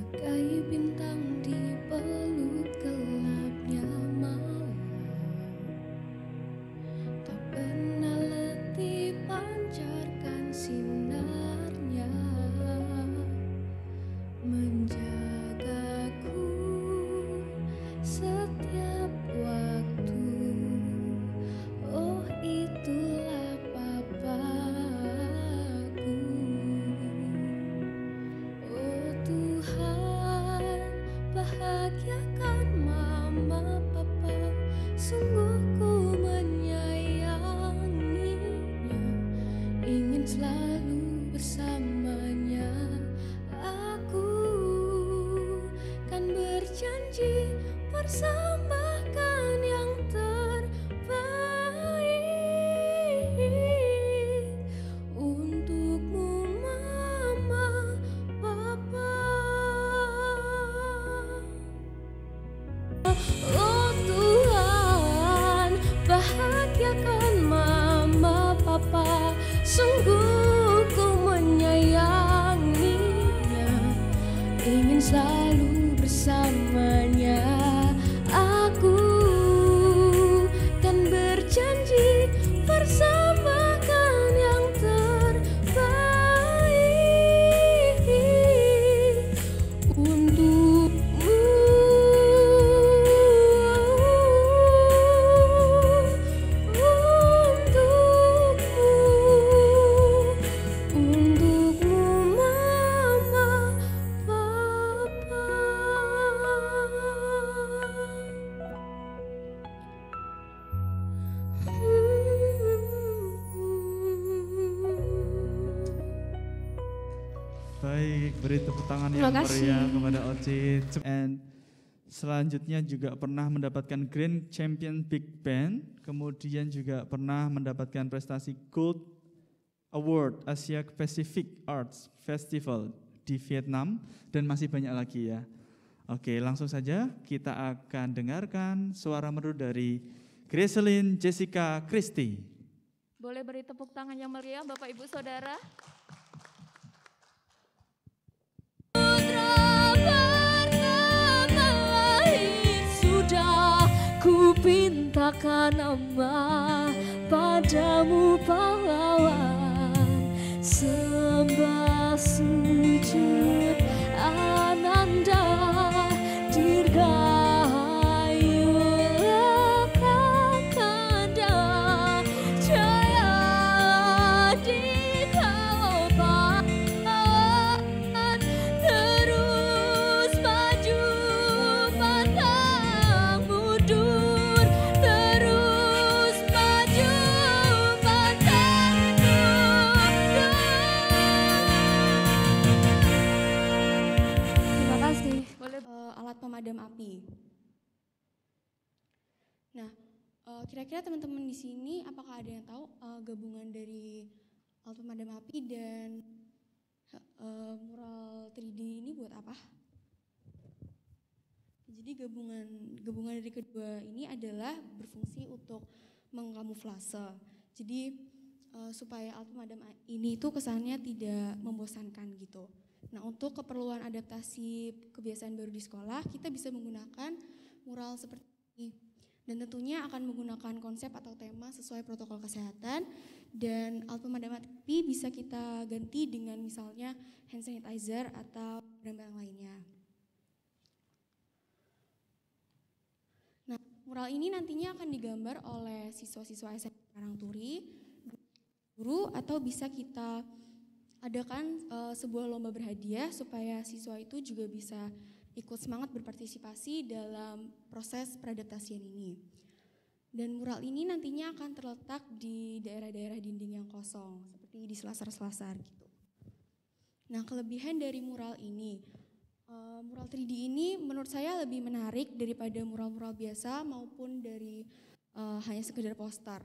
bagai bintang di peluk gelapnya malam, tak pernah letih pancarkan sinarnya, menjagaku setiap waktu. Oh, itulah papaku. Oh Tuhan, bahagiakan mama papa, sungguh ku menyayanginya, ingin selalu bersamanya. Aku kan berjanji persembahkan yang terbaik untukmu mama papa. Oh Tuhan, bahagiakan mama papa, sungguh ku menyayanginya, ingin selalu bersamanya. Aku kan berjanji persembahkan yang terbaik untukmu. Untukmu mama papa. Baik, beri tepuk tangan Terima yang kasih. meriah kepada Ocit. And selanjutnya juga pernah mendapatkan Grand Champion Big Band, kemudian juga pernah mendapatkan prestasi Gold Award Asia Pacific Arts Festival di Vietnam, dan masih banyak lagi ya. Oke, langsung saja kita akan dengarkan suara merdu dari Gracelyn Jessica Christie. Boleh beri tepuk tangan yang meriah Bapak Ibu Saudara. Sudah ku pintakan nama padamu pahlawan, sembah sujud ananda dirgahayu kakanda, jaya di kau pahlawan, terus maju pantang mundur, terus maju pantang mundur. Terima kasih. Alat pemadam api. Nah, kira-kira teman-teman di sini apakah ada yang tahu gabungan dari alat pemadam api dan mural 3D ini buat apa? Jadi gabungan dari kedua ini adalah berfungsi untuk mengkamuflase. Jadi supaya alat pemadam ini itu kesannya tidak membosankan gitu. Nah, untuk keperluan adaptasi kebiasaan baru di sekolah, kita bisa menggunakan mural seperti ini. Dan tentunya akan menggunakan konsep atau tema sesuai protokol kesehatan, dan alat pemadam api bisa kita ganti dengan misalnya hand sanitizer atau barang-barang lainnya. Nah, mural ini nantinya akan digambar oleh siswa-siswa SMP Karangturi, guru, atau bisa kita adakan sebuah lomba berhadiah supaya siswa itu juga bisa ikut semangat berpartisipasi dalam proses peradaptasian ini. Dan mural ini nantinya akan terletak di daerah-daerah dinding yang kosong, seperti di selasar-selasar gitu. Nah, kelebihan dari mural ini, mural 3D ini menurut saya lebih menarik daripada mural-mural biasa maupun dari hanya sekedar poster.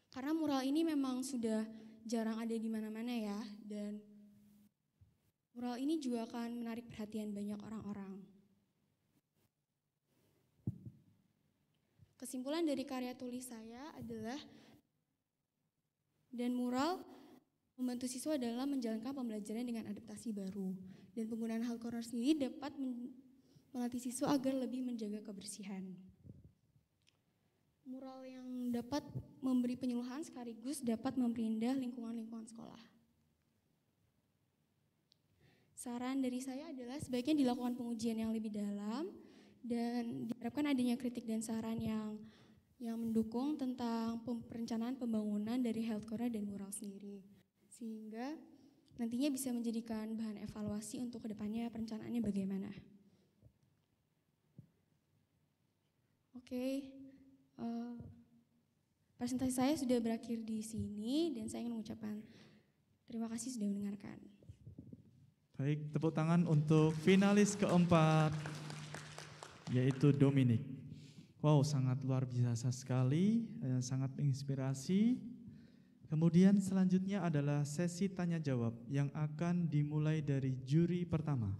Karena mural ini memang sudah jarang ada di mana-mana ya, dan mural ini juga akan menarik perhatian banyak orang-orang. Kesimpulan dari karya tulis saya adalah, dan mural membantu siswa dalam menjalankan pembelajaran dengan adaptasi baru. Dan penggunaan hal corner sendiri dapat melatih siswa agar lebih menjaga kebersihan. Mural yang dapat memberi penyuluhan sekaligus dapat memperindah lingkungan-lingkungan sekolah. Saran dari saya adalah sebaiknya dilakukan pengujian yang lebih dalam dan diharapkan adanya kritik dan saran yang mendukung tentang perencanaan pembangunan dari health corner dan mural sendiri. Sehingga nantinya bisa menjadikan bahan evaluasi untuk kedepannya perencanaannya bagaimana. Oke, presentasi saya sudah berakhir di sini dan saya ingin mengucapkan terima kasih sudah mendengarkan. Baik, tepuk tangan untuk finalis keempat, yaitu Dominic. Wow, sangat luar biasa sekali, sangat menginspirasi. Kemudian selanjutnya adalah sesi tanya jawab yang akan dimulai dari juri pertama.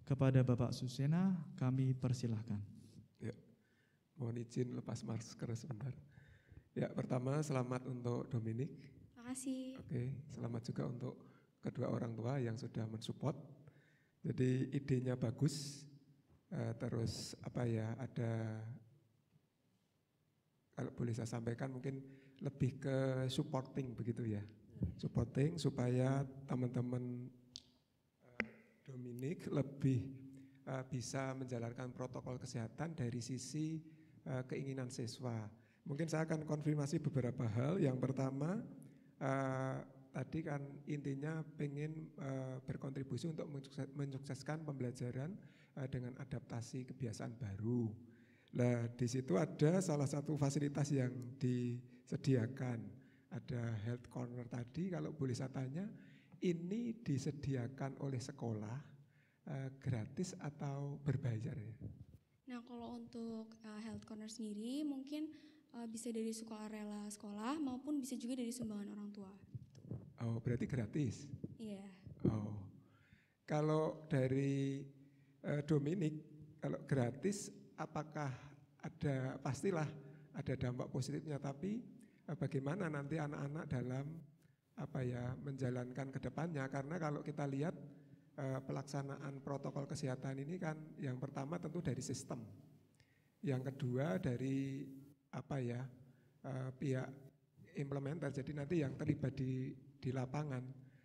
Kepada Bapak Susena, kami persilahkan. Ya, mohon izin lepas masker sebentar. Ya, pertama selamat untuk Dominic. Terima kasih. Oke, selamat juga untuk kedua orang tua yang sudah mensupport. Jadi idenya bagus, terus ada, kalau boleh saya sampaikan mungkin lebih ke supporting begitu ya. Supporting supaya teman-teman Dominic lebih bisa menjalankan protokol kesehatan dari sisi keinginan siswa. Mungkin saya akan konfirmasi beberapa hal. Yang pertama, tadi kan intinya pengen berkontribusi untuk mensukseskan pembelajaran dengan adaptasi kebiasaan baru. Nah, di situ ada salah satu fasilitas yang disediakan. Ada health corner tadi, kalau boleh saya tanya, ini disediakan oleh sekolah gratis atau berbayar ya? Nah, kalau untuk health corner sendiri mungkin bisa dari sukarela sekolah maupun bisa juga dari sumbangan orang tua. Oh, berarti gratis? Iya. Oh, kalau dari Dominic, kalau gratis, apakah pastilah ada dampak positifnya, tapi bagaimana nanti anak-anak dalam menjalankan ke depannya? Karena kalau kita lihat pelaksanaan protokol kesehatan ini kan yang pertama tentu dari sistem, yang kedua dari pihak implementer, jadi nanti yang terlibat di lapangan,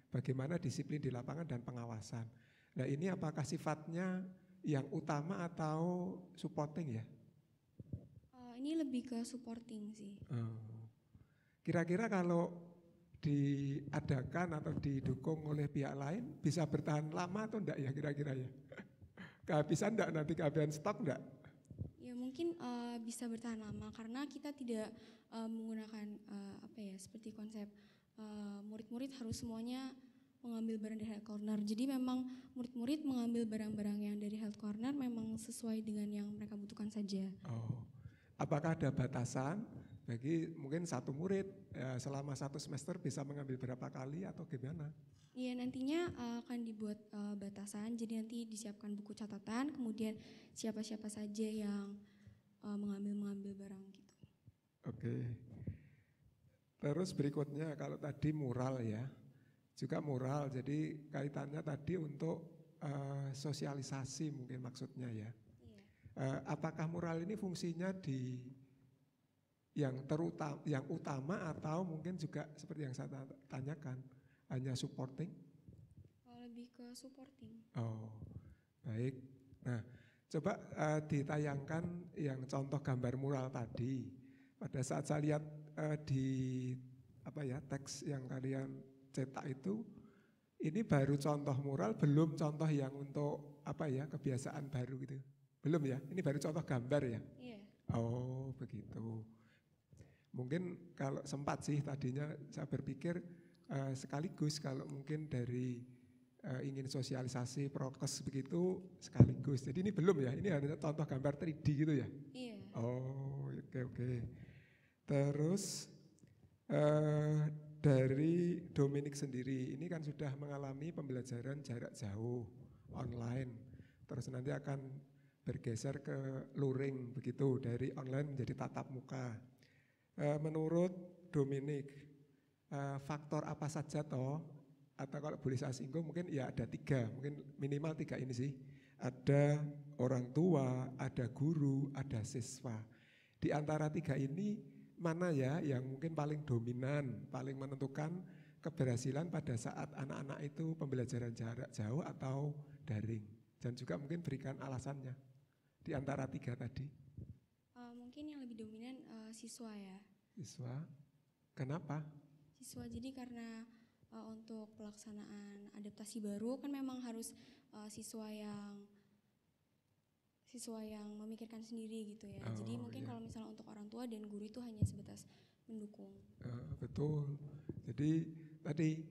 bagaimana disiplin di lapangan dan pengawasan. Nah, ini apakah sifatnya yang utama atau supporting ya? Ini lebih ke supporting sih. Kira-kira kalau diadakan atau didukung oleh pihak lain bisa bertahan lama atau enggak ya kira-kira ya? Kehabisan enggak nanti, kehabisan stok enggak? Ya mungkin bisa bertahan lama karena kita tidak menggunakan seperti konsep murid-murid harus semuanya mengambil barang dari health corner. Jadi memang murid-murid mengambil barang-barang yang dari health corner memang sesuai dengan yang mereka butuhkan saja. Oh, apakah ada batasan bagi mungkin satu murid selama satu semester bisa mengambil berapa kali atau gimana? Iya, nantinya akan dibuat batasan, jadi nanti disiapkan buku catatan, kemudian siapa-siapa saja yang mengambil barang gitu. Oke. Terus berikutnya kalau tadi mural ya, juga mural, jadi kaitannya tadi untuk sosialisasi mungkin maksudnya ya. Iya. apakah mural ini fungsinya di yang utama atau mungkin juga seperti yang saya tanyakan hanya supporting? Lebih ke supporting. Oh, baik. Nah, coba ditayangkan yang contoh gambar mural tadi. Pada saat saya lihat di teks yang kalian cetak itu, ini baru contoh mural, belum contoh yang untuk kebiasaan baru gitu. Belum ya? Ini baru contoh gambar ya? Iya. Oh, begitu. Mungkin kalau sempat sih tadinya saya berpikir sekaligus kalau mungkin dari ingin sosialisasi prokes begitu sekaligus. Jadi ini belum ya? Ini hanya contoh gambar 3D gitu ya? Iya. Oh, oke. Terus dari Dominic sendiri, ini kan sudah mengalami pembelajaran jarak jauh online. Terus nanti akan bergeser ke luring begitu, dari online menjadi tatap muka. Menurut Dominic, faktor apa saja toh? Atau kalau boleh saya singgung mungkin ya ada 3, mungkin minimal 3 ini sih. Ada orang tua, ada guru, ada siswa. Di antara 3 ini mana ya yang mungkin paling dominan, paling menentukan keberhasilan pada saat anak-anak itu pembelajaran jarak jauh atau daring? Dan juga mungkin berikan alasannya di antara 3 tadi. Mungkin yang lebih dominan siswa ya. Siswa, kenapa? Siswa jadi karena untuk pelaksanaan adaptasi baru kan memang harus siswa yang memikirkan sendiri gitu ya. Jadi mungkin kalau misalnya untuk orang tua dan guru itu hanya sebatas mendukung. Betul. Jadi tadi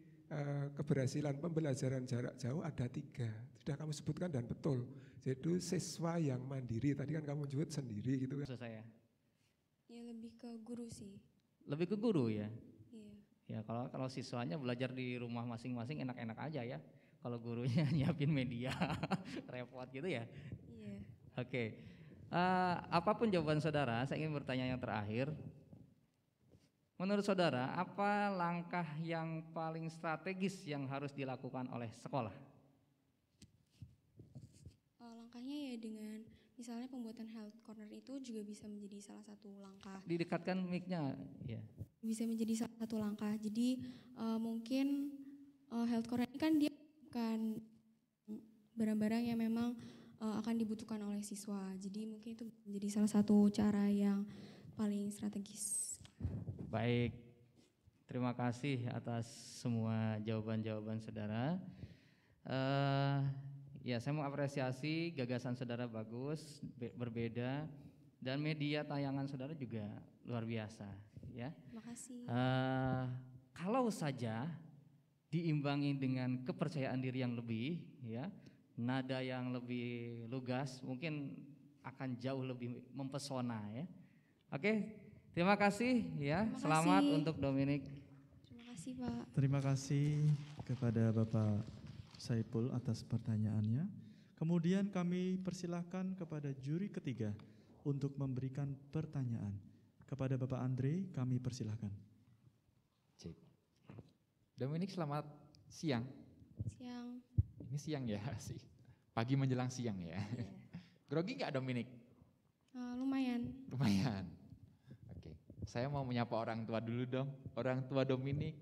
keberhasilan pembelajaran jarak jauh ada 3. Sudah kamu sebutkan dan betul. Jadi siswa yang mandiri, tadi kan kamu sebut sendiri gitu kan. Maksud saya? Ya lebih ke guru sih. Lebih ke guru ya? Iya. Ya kalau siswanya belajar di rumah masing-masing enak-enak aja ya. Kalau gurunya nyiapin media, repot gitu ya. Iya. Oke, apapun jawaban saudara, saya ingin bertanya yang terakhir. Menurut saudara, apa langkah yang paling strategis yang harus dilakukan oleh sekolah? Langkahnya ya dengan misalnya pembuatan health corner itu juga bisa menjadi salah satu langkah. Didekatkan mic-nya, ya. Bisa menjadi salah satu langkah. Jadi mungkin health corner ini kan dia bukan barang-barang yang memang akan dibutuhkan oleh siswa. Jadi mungkin itu menjadi salah satu cara yang paling strategis. Baik, terima kasih atas semua jawaban-jawaban saudara. Ya, saya mau apresiasi gagasan saudara bagus, berbeda, dan media tayangan saudara juga luar biasa. Ya. Terima kasih. Kalau saja diimbangi dengan kepercayaan diri yang lebih, ya, nada yang lebih lugas, mungkin akan jauh lebih mempesona ya. Oke, terima kasih ya. Selamat untuk Dominic. Terima kasih Pak. Terima kasih kepada Bapak Saipul atas pertanyaannya. Kemudian kami persilahkan kepada juri ketiga untuk memberikan pertanyaan. Kepada Bapak Andre kami persilahkan. Cek. Dominic, selamat siang. Siang. Ini siang ya sih. Pagi menjelang siang ya. Yeah. Grogi nggak Dominic? Lumayan. Lumayan. Oke. Saya mau menyapa orang tua dulu dong. Orang tua Dominic.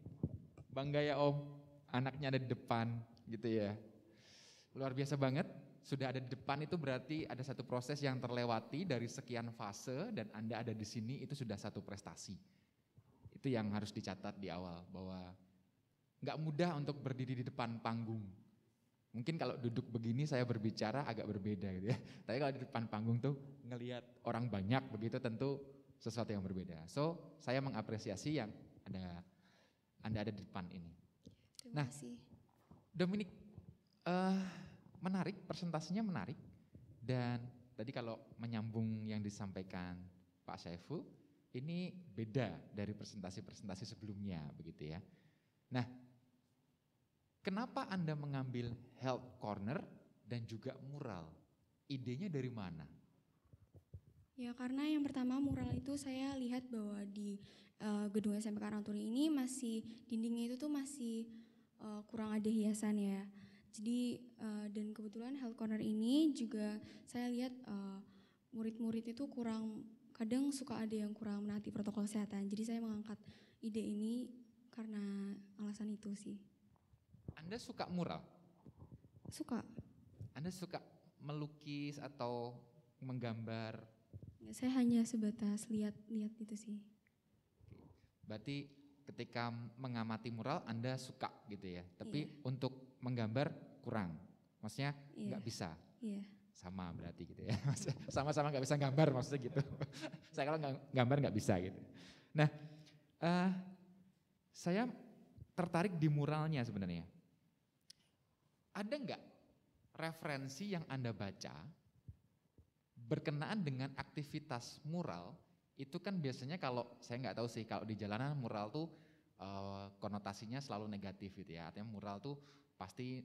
Bangga ya Om. Anaknya ada di depan gitu ya. Luar biasa banget. Sudah ada di depan itu berarti ada satu proses yang terlewati dari sekian fase dan Anda ada di sini itu sudah satu prestasi. Itu yang harus dicatat di awal bahwa nggak mudah untuk berdiri di depan panggung. Mungkin kalau duduk begini saya berbicara agak berbeda gitu ya. Tapi kalau di depan panggung tuh ngelihat orang banyak begitu tentu sesuatu yang berbeda. So saya mengapresiasi yang Anda ada di depan ini. Terima kasih. Dominic, menarik, presentasinya menarik. Dan tadi kalau menyambung yang disampaikan Pak Saiful, ini beda dari presentasi-presentasi sebelumnya begitu ya. Nah, kenapa Anda mengambil health corner dan juga mural? Idenya dari mana? Ya karena yang pertama mural itu saya lihat bahwa di gedung SMP Karangturi ini masih dindingnya itu tuh masih kurang ada hiasan ya. Jadi dan kebetulan health corner ini juga saya lihat murid-murid itu kadang suka ada yang kurang menaati protokol kesehatan. Jadi saya mengangkat ide ini karena alasan itu sih. Anda suka mural? Suka. Anda suka melukis atau menggambar? Saya hanya sebatas lihat-lihat itu sih. Berarti ketika mengamati mural Anda suka gitu ya, tapi untuk menggambar kurang, maksudnya nggak bisa. Iya. Sama berarti gitu ya, sama-sama nggak bisa gambar maksudnya gitu. Saya kalau gambar nggak bisa gitu. Nah, saya tertarik di muralnya sebenarnya. Ada nggak referensi yang Anda baca berkenaan dengan aktivitas mural? Itu kan biasanya kalau saya nggak tahu sih, kalau di jalanan mural tuh konotasinya selalu negatif gitu ya. Artinya mural tuh pasti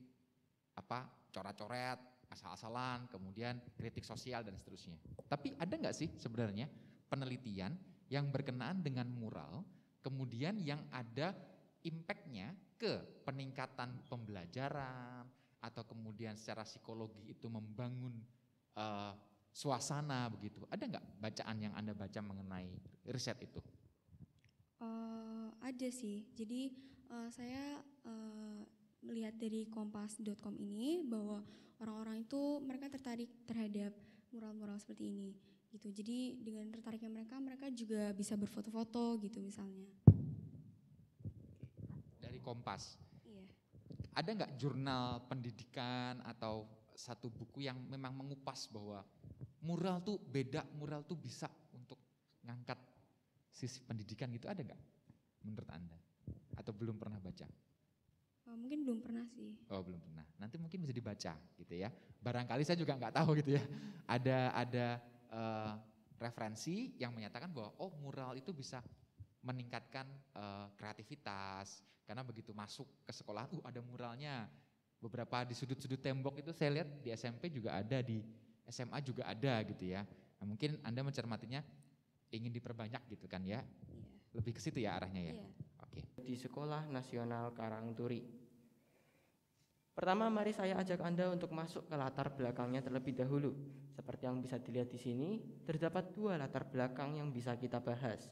coret-coret, asal-asalan, kemudian kritik sosial dan seterusnya. Tapi ada nggak sih sebenarnya penelitian yang berkenaan dengan mural, kemudian yang ada impact-nya ke peningkatan pembelajaran, atau kemudian secara psikologi itu membangun suasana begitu. Ada nggak bacaan yang Anda baca mengenai riset itu? Ada sih. Jadi saya melihat dari kompas.com ini bahwa orang-orang itu mereka tertarik terhadap mural-mural seperti ini gitu. Jadi dengan tertariknya mereka juga bisa berfoto-foto gitu misalnya. Dari Kompas? Iya. Ada nggak jurnal pendidikan atau satu buku yang memang mengupas bahwa mural tuh beda, mural tuh bisa untuk ngangkat sisi pendidikan gitu, ada nggak menurut Anda? Atau belum pernah baca? Mungkin belum pernah sih. Oh belum pernah, nanti mungkin bisa dibaca gitu ya. Barangkali saya juga nggak tahu gitu ya. Ada referensi yang menyatakan bahwa mural itu bisa meningkatkan kreativitas. Karena begitu masuk ke sekolah, ada muralnya. Beberapa di sudut-sudut tembok itu saya lihat di SMP juga ada, di SMA juga ada gitu ya. Nah, mungkin Anda mencermatinya ingin diperbanyak gitu kan ya. Iya. Lebih ke situ ya arahnya ya. Iya. Oke. Di Sekolah Nasional Karangturi. Pertama, mari saya ajak Anda untuk masuk ke latar belakangnya terlebih dahulu. Seperti yang bisa dilihat di sini, terdapat dua latar belakang yang bisa kita bahas.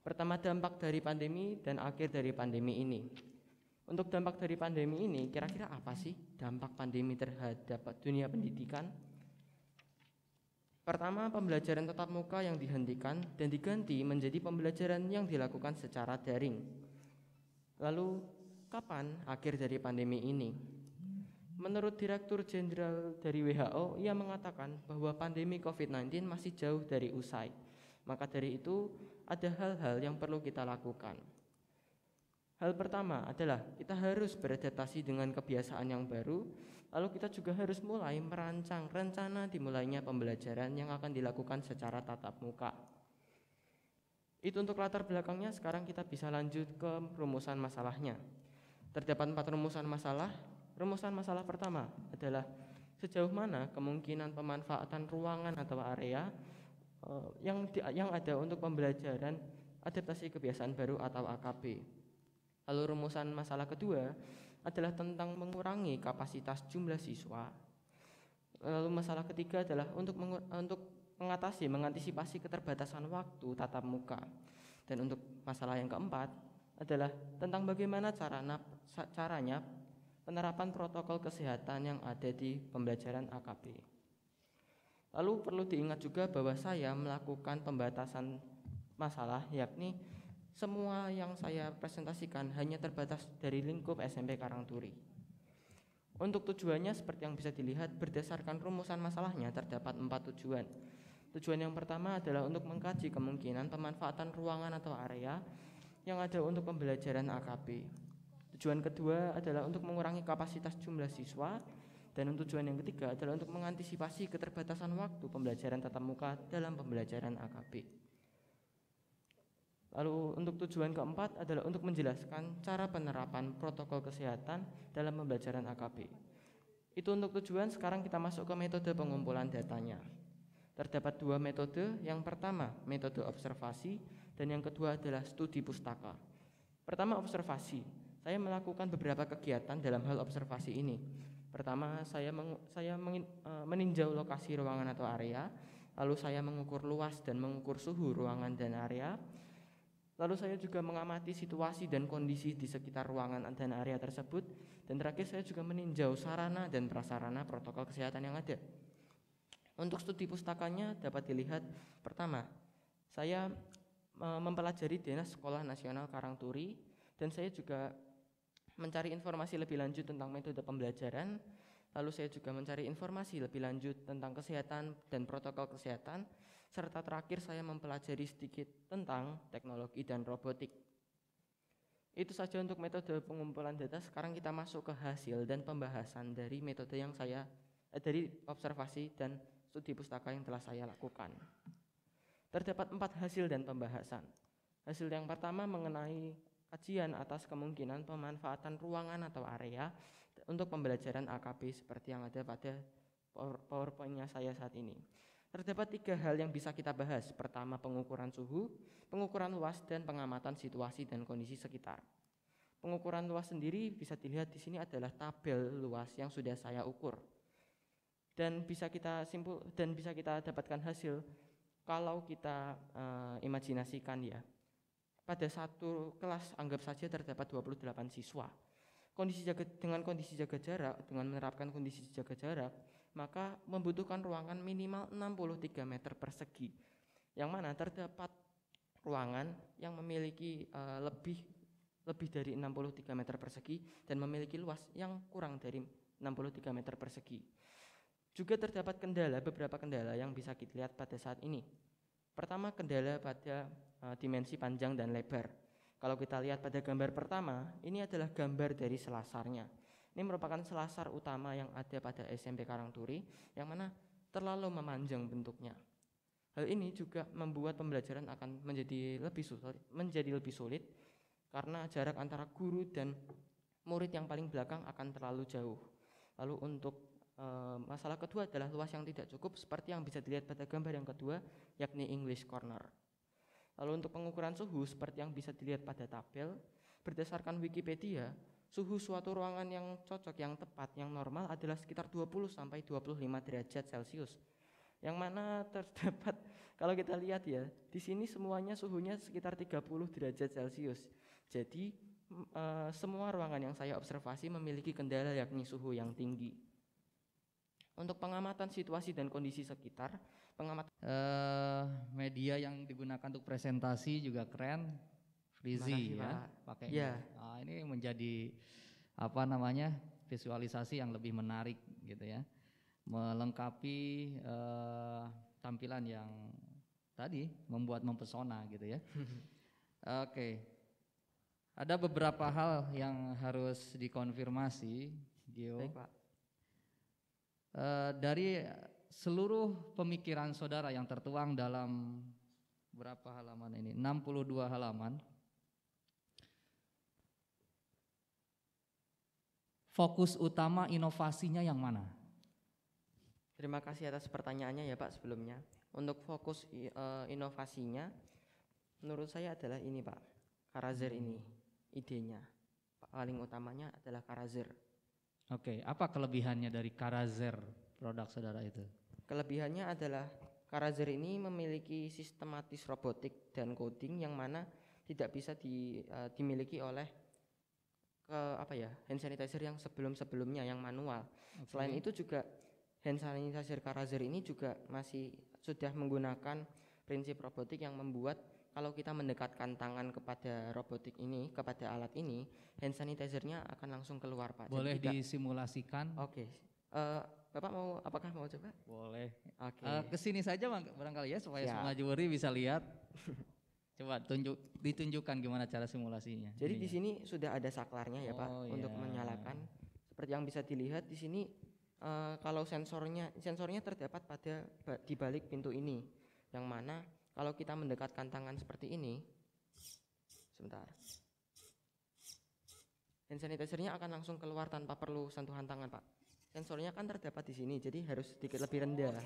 Pertama, dampak dari pandemi dan akhir dari pandemi ini. Untuk dampak dari pandemi ini, kira-kira apa sih dampak pandemi terhadap dunia pendidikan? Pertama, pembelajaran tatap muka yang dihentikan dan diganti menjadi pembelajaran yang dilakukan secara daring. Lalu, kapan akhir dari pandemi ini? Menurut Direktur Jenderal dari WHO, ia mengatakan bahwa pandemi COVID-19 masih jauh dari usai. Maka dari itu, ada hal-hal yang perlu kita lakukan. Hal pertama adalah kita harus beradaptasi dengan kebiasaan yang baru, lalu kita juga harus mulai merancang rencana dimulainya pembelajaran yang akan dilakukan secara tatap muka. Itu untuk latar belakangnya. Sekarang kita bisa lanjut ke rumusan masalahnya. Terdapat 4 rumusan masalah. Rumusan masalah pertama adalah sejauh mana kemungkinan pemanfaatan ruangan atau area yang ada untuk pembelajaran adaptasi kebiasaan baru atau AKB. Lalu rumusan masalah kedua adalah tentang mengurangi kapasitas jumlah siswa. Lalu masalah ketiga adalah untuk mengantisipasi keterbatasan waktu tatap muka. Dan untuk masalah yang keempat adalah tentang bagaimana caranya penerapan protokol kesehatan yang ada di pembelajaran AKB. Lalu perlu diingat juga bahwa saya melakukan pembatasan masalah, yakni semua yang saya presentasikan hanya terbatas dari lingkup SMP Karangturi. Untuk tujuannya seperti yang bisa dilihat berdasarkan rumusan masalahnya terdapat 4 tujuan. Tujuan yang pertama adalah untuk mengkaji kemungkinan pemanfaatan ruangan atau area yang ada untuk pembelajaran AKB. Tujuan kedua adalah untuk mengurangi kapasitas jumlah siswa, dan tujuan yang ketiga adalah untuk mengantisipasi keterbatasan waktu pembelajaran tatap muka dalam pembelajaran AKB. Lalu untuk tujuan keempat adalah untuk menjelaskan cara penerapan protokol kesehatan dalam pembelajaran AKB. Itu untuk tujuan. Sekarang kita masuk ke metode pengumpulan datanya. Terdapat 2 metode, yang pertama metode observasi dan yang kedua adalah studi pustaka. Pertama, observasi. Saya melakukan beberapa kegiatan dalam hal observasi ini. Pertama, saya meninjau lokasi ruangan atau area. lalu saya mengukur luas dan mengukur suhu ruangan dan area. Lalu saya juga mengamati situasi dan kondisi di sekitar ruangan dan area tersebut. Dan terakhir saya juga meninjau sarana dan prasarana protokol kesehatan yang ada. Untuk studi pustakanya dapat dilihat, pertama, saya mempelajari Dinas Sekolah Nasional Karangturi, dan saya juga mencari informasi lebih lanjut tentang metode pembelajaran. Lalu saya juga mencari informasi lebih lanjut tentang kesehatan dan protokol kesehatan, serta terakhir saya mempelajari sedikit tentang teknologi dan robotik. Itu saja untuk metode pengumpulan data. Sekarang kita masuk ke hasil dan pembahasan dari metode yang dari observasi dan studi pustaka yang telah saya lakukan. Terdapat 4 hasil dan pembahasan. Hasil yang pertama mengenai kajian atas kemungkinan pemanfaatan ruangan atau area untuk pembelajaran AKP seperti yang ada pada PowerPoint-nya saya saat ini. Terdapat 3 hal yang bisa kita bahas. Pertama, pengukuran suhu, pengukuran luas, dan pengamatan situasi dan kondisi sekitar. Pengukuran luas sendiri bisa dilihat di sini adalah tabel luas yang sudah saya ukur. Dan bisa kita dapatkan hasil kalau kita imajinasikan ya. Pada satu kelas anggap saja terdapat 28 siswa. Dengan kondisi jaga jarak, dengan menerapkan kondisi jaga jarak, maka membutuhkan ruangan minimal 63 meter persegi. Yang mana terdapat ruangan yang memiliki lebih dari 63 meter persegi dan memiliki luas yang kurang dari 63 meter persegi. Juga terdapat beberapa kendala yang bisa kita lihat pada saat ini. Pertama, kendala pada dimensi panjang dan lebar. Kalau kita lihat pada gambar pertama, ini adalah gambar dari selasarnya. Ini merupakan selasar utama yang ada pada SMP Karangturi, yang mana terlalu memanjang bentuknya. Hal ini juga membuat pembelajaran akan menjadi lebih sulit karena jarak antara guru dan murid yang paling belakang akan terlalu jauh. Lalu untuk masalah kedua adalah luas yang tidak cukup seperti yang bisa dilihat pada gambar yang kedua, yakni English corner. Lalu untuk pengukuran suhu seperti yang bisa dilihat pada tabel, berdasarkan Wikipedia, suhu suatu ruangan yang cocok, yang tepat, yang normal adalah sekitar 20 sampai 25 derajat Celcius. Yang mana terdapat, kalau kita lihat ya, di sini semuanya suhunya sekitar 30 derajat Celcius. Jadi semua ruangan yang saya observasi memiliki kendala yakni suhu yang tinggi. Untuk pengamatan situasi dan kondisi sekitar, media yang digunakan untuk presentasi juga keren, Frizy ya, pakainya. Ya. Nah, ini menjadi visualisasi yang lebih menarik gitu ya, melengkapi tampilan yang tadi membuat mempesona gitu ya. Oke. Ada beberapa hal yang harus dikonfirmasi, Gio. Baik, Pak. Dari seluruh pemikiran saudara yang tertuang dalam berapa halaman ini? 62 halaman. Fokus utama inovasinya yang mana? Terima kasih atas pertanyaannya ya Pak sebelumnya. Untuk fokus inovasinya, menurut saya adalah ini Pak, Karazer ini idenya. Paling utamanya adalah Karazer. Oke, apa kelebihannya dari Karazer produk saudara itu? Kelebihannya adalah Karazer ini memiliki sistematis robotik dan coding yang mana tidak bisa dimiliki oleh hand sanitizer yang sebelum-sebelumnya yang manual. Okay. Selain itu juga hand sanitizer Karazer ini juga masih sudah menggunakan prinsip robotik yang membuat kalau kita mendekatkan tangan kepada robotik ini, kepada alat ini, hand sanitizer-nya akan langsung keluar Pak. Boleh disimulasikan? Oke. Bapak apakah mau coba? Boleh. Oke. Kesini saja barangkali ya supaya Siap. semua juri bisa lihat. Coba ditunjukkan gimana cara simulasinya. Jadi di sini sudah ada saklarnya ya Pak untuk menyalakan. Seperti yang bisa dilihat di sini kalau sensornya terdapat di balik pintu ini, yang mana kalau kita mendekatkan tangan seperti ini, sebentar, hand sanitizer-nya akan langsung keluar tanpa perlu sentuhan tangan Pak. Sensornya kan terdapat di sini, jadi harus sedikit lebih rendah. Nah,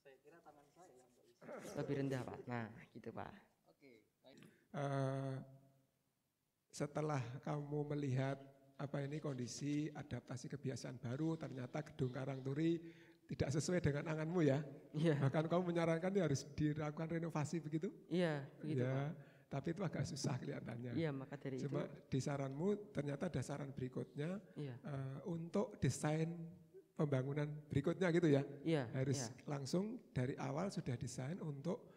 saya kira tangan saya yang lebih rendah Pak. Nah, gitu Pak. Setelah kamu melihat kondisi adaptasi kebiasaan baru, ternyata gedung Karangturi tidak sesuai dengan anganmu ya. Iya. Bahkan kamu menyarankan ya harus dilakukan renovasi begitu? Iya, begitu ya, Pak. tapi itu agak susah kelihatannya. Iya, maka dari Cuma itu. di saranmu ternyata ada saran berikutnya Iya. untuk desain pembangunan berikutnya gitu ya. Iya. Harus iya. langsung dari awal sudah desain untuk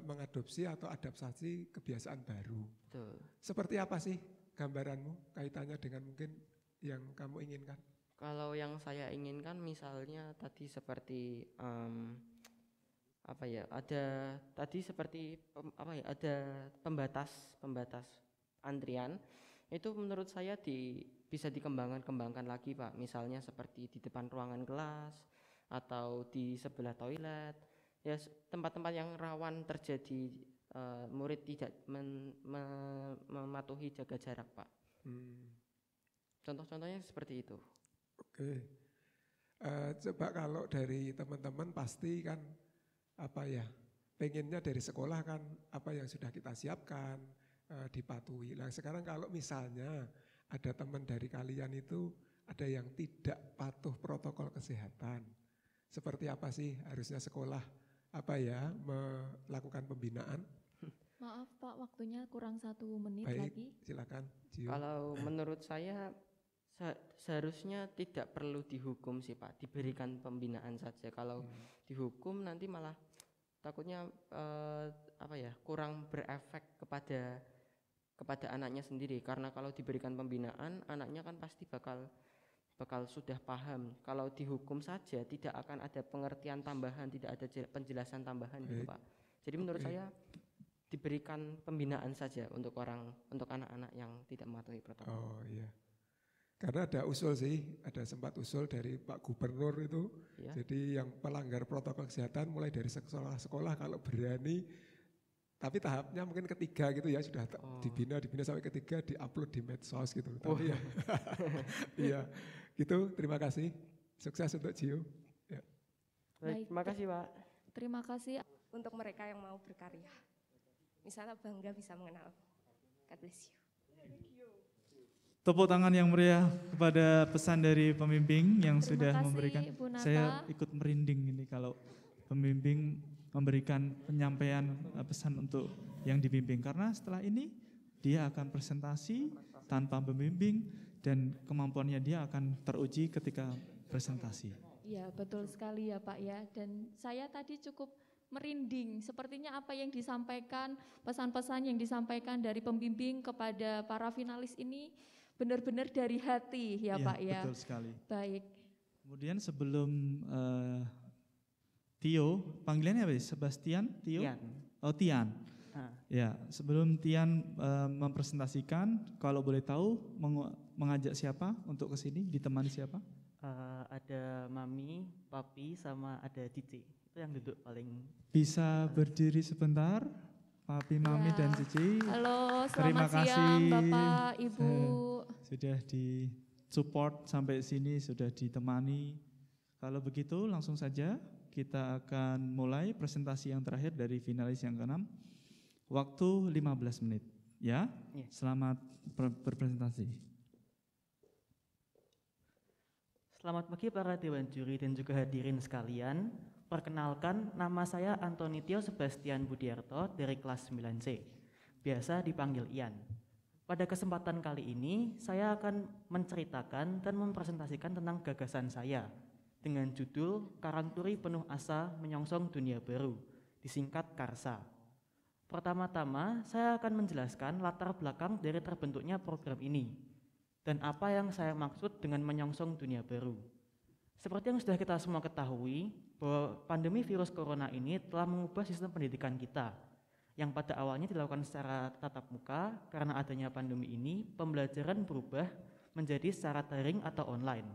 mengadopsi atau adaptasi kebiasaan baru. Betul. Seperti apa sih gambaranmu kaitannya dengan mungkin yang kamu inginkan? Kalau yang saya inginkan misalnya tadi seperti ada tadi seperti ada pembatas antrian itu menurut saya bisa dikembangkan lagi Pak. Misalnya seperti di depan ruangan kelas atau di sebelah toilet, ya tempat-tempat yang rawan terjadi murid tidak mematuhi jaga jarak Pak. Contoh-contohnya seperti itu. Oke, coba kalau dari teman-teman pasti kan pengennya dari sekolah kan apa yang sudah kita siapkan dipatuhi. Nah sekarang kalau misalnya ada teman dari kalian itu ada yang tidak patuh protokol kesehatan, seperti apa sih harusnya sekolah melakukan pembinaan? Maaf Pak, waktunya kurang 1 menit Baik, lagi. silakan. Gio. Kalau menurut saya seharusnya tidak perlu dihukum sih Pak, diberikan pembinaan saja. Kalau dihukum nanti malah takutnya kurang berefek kepada anaknya sendiri. Karena kalau diberikan pembinaan, anaknya kan pasti bakal sudah paham. Kalau dihukum saja tidak akan ada pengertian tambahan, tidak ada penjelasan tambahan gitu Pak. Jadi menurut saya diberikan pembinaan saja untuk anak-anak yang tidak mematuhi protokol. Oh iya. Karena ada usul sih, ada sempat usul dari Pak Gubernur itu. Ya. Jadi yang pelanggar protokol kesehatan mulai dari sekolah-sekolah kalau berani, tapi tahapnya mungkin ketiga gitu ya, sudah dibina sampai ketiga, diupload di medsos gitu. Tapi ya, iya gitu. Terima kasih, sukses untuk Gio. Ya. Baik, terima kasih Pak. Terima kasih. Untuk mereka yang mau berkarya, misalnya bangga bisa mengenal. God bless you. Tepuk tangan yang meriah kepada pesan dari pembimbing yang sudah kasih, memberikan. Bu Nata. Saya ikut merinding ini kalau pembimbing memberikan penyampaian pesan untuk yang dibimbing. Karena setelah ini dia akan presentasi tanpa pembimbing dan kemampuannya dia akan teruji ketika presentasi. Iya betul sekali ya Pak ya. Dan saya tadi cukup merinding. Sepertinya apa yang disampaikan, pesan-pesan yang disampaikan dari pembimbing kepada para finalis ini benar-benar dari hati ya Pak ya. Betul sekali. Baik. Kemudian sebelum Tio, panggilannya apa? Sebastian? Tio? Tian. Oh Tian. Ya, sebelum Tian mempresentasikan, kalau boleh tahu mengajak siapa untuk ke sini, ditemani siapa? Ada Mami, Papi, sama ada Cici. Itu yang duduk paling. Bisa berdiri sebentar, Papi, Mami, dan Cici. Halo, Terima selamat kasih. siang Bapak, Ibu. Sudah di support sampai sini, sudah ditemani. Kalau begitu langsung saja kita akan mulai presentasi yang terakhir dari finalis yang ke-6. Waktu 15 menit. Ya, selamat berpresentasi. Selamat pagi para dewan juri dan juga hadirin sekalian. Perkenalkan, nama saya Antoni Tio Sebastian Budiarto dari kelas 9C. Biasa dipanggil Ian. Pada kesempatan kali ini, saya akan menceritakan dan mempresentasikan tentang gagasan saya dengan judul Karangturi Penuh Asa Menyongsong Dunia Baru, disingkat KARSA. Pertama-tama, saya akan menjelaskan latar belakang dari terbentuknya program ini dan apa yang saya maksud dengan menyongsong dunia baru. Seperti yang sudah kita semua ketahui, bahwa pandemi virus corona ini telah mengubah sistem pendidikan kita, yang pada awalnya dilakukan secara tatap muka. Karena adanya pandemi ini, pembelajaran berubah menjadi secara daring atau online.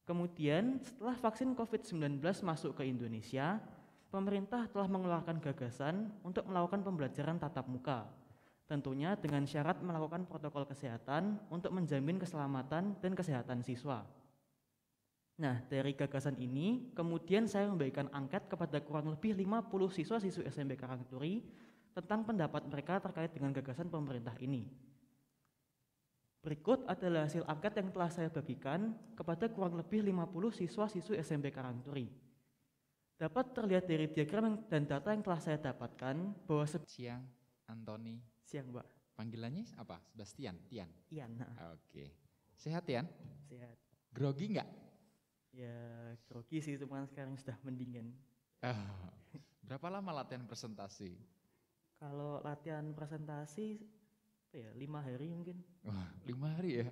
Kemudian setelah vaksin COVID-19 masuk ke Indonesia, pemerintah telah mengeluarkan gagasan untuk melakukan pembelajaran tatap muka, tentunya dengan syarat melakukan protokol kesehatan untuk menjamin keselamatan dan kesehatan siswa. Nah, dari gagasan ini, kemudian saya membagikan angket kepada kurang lebih 50 siswa-siswi SMP Karangturi tentang pendapat mereka terkait dengan gagasan pemerintah ini. Berikut adalah hasil angket yang telah saya bagikan kepada kurang lebih 50 siswa-siswi SMP Karangturi. Dapat terlihat dari diagram dan data yang telah saya dapatkan bahwa Siang, Antoni. Siang, Mbak. Panggilannya apa? Sebastian, Tian? Ian. Oke. Sehat, Tian? Sehat. Grogi nggak? Ya, grogi sih, cuman sekarang sudah mendingan. Berapa lama latihan presentasi? Kalau latihan presentasi, 5 hari mungkin. Wah, 5 hari ya?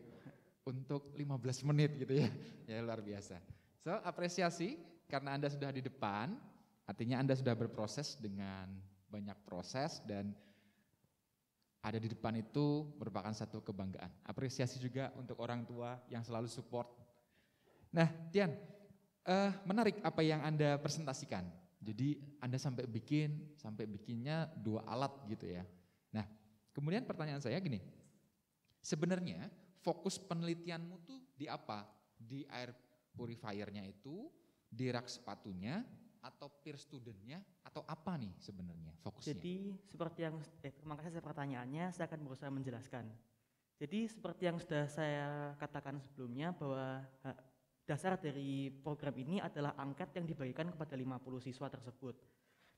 Untuk 15 menit gitu ya? Ya luar biasa. So, apresiasi karena Anda sudah di depan, artinya Anda sudah berproses dengan banyak proses dan ada di depan itu merupakan satu kebanggaan. Apresiasi juga untuk orang tua yang selalu support. Nah, Tian, menarik apa yang Anda presentasikan. Jadi Anda sampai bikinnya 2 alat gitu ya. Nah, kemudian pertanyaan saya gini, sebenarnya fokus penelitianmu tuh di apa? Di air purifiernya itu, di rak sepatunya, atau peer studentnya, atau apa nih sebenarnya fokusnya? Jadi seperti yang, terima kasih atas pertanyaannya, saya akan berusaha menjelaskan. Jadi seperti yang sudah saya katakan sebelumnya bahwa dasar dari program ini adalah angket yang dibagikan kepada 50 siswa tersebut.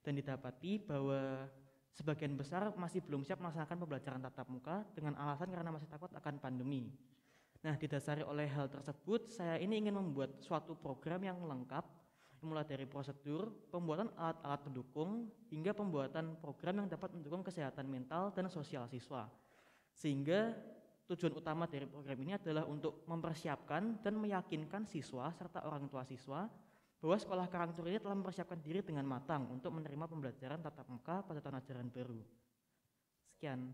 Dan didapati bahwa sebagian besar masih belum siap melaksanakan pembelajaran tatap muka dengan alasan karena masih takut akan pandemi. Nah, didasari oleh hal tersebut, saya ini ingin membuat suatu program yang lengkap, mulai dari prosedur, pembuatan alat-alat pendukung, hingga pembuatan program yang dapat mendukung kesehatan mental dan sosial siswa. Sehingga tujuan utama dari program ini adalah untuk mempersiapkan dan meyakinkan siswa serta orang tua siswa bahwa Sekolah Karangturi ini telah mempersiapkan diri dengan matang untuk menerima pembelajaran tatap muka pada tahun ajaran baru. Sekian,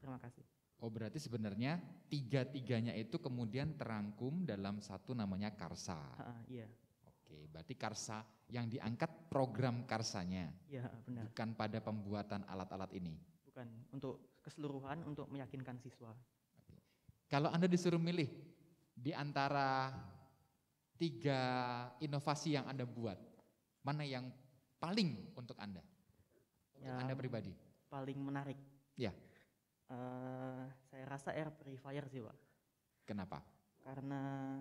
terima kasih. Oh, berarti sebenarnya tiga-tiganya itu kemudian terangkum dalam satu namanya Karsa. Iya. Oke, berarti Karsa yang diangkat program Karsanya. Iya, benar. Bukan pada pembuatan alat-alat ini. Bukan, untuk keseluruhan, untuk meyakinkan siswa. Oke. Kalau Anda disuruh milih di antara 3 inovasi yang Anda buat, mana yang paling untuk Anda? Untuk Anda pribadi? Paling menarik? Ya. Saya rasa air purifier sih, Pak. Kenapa? Karena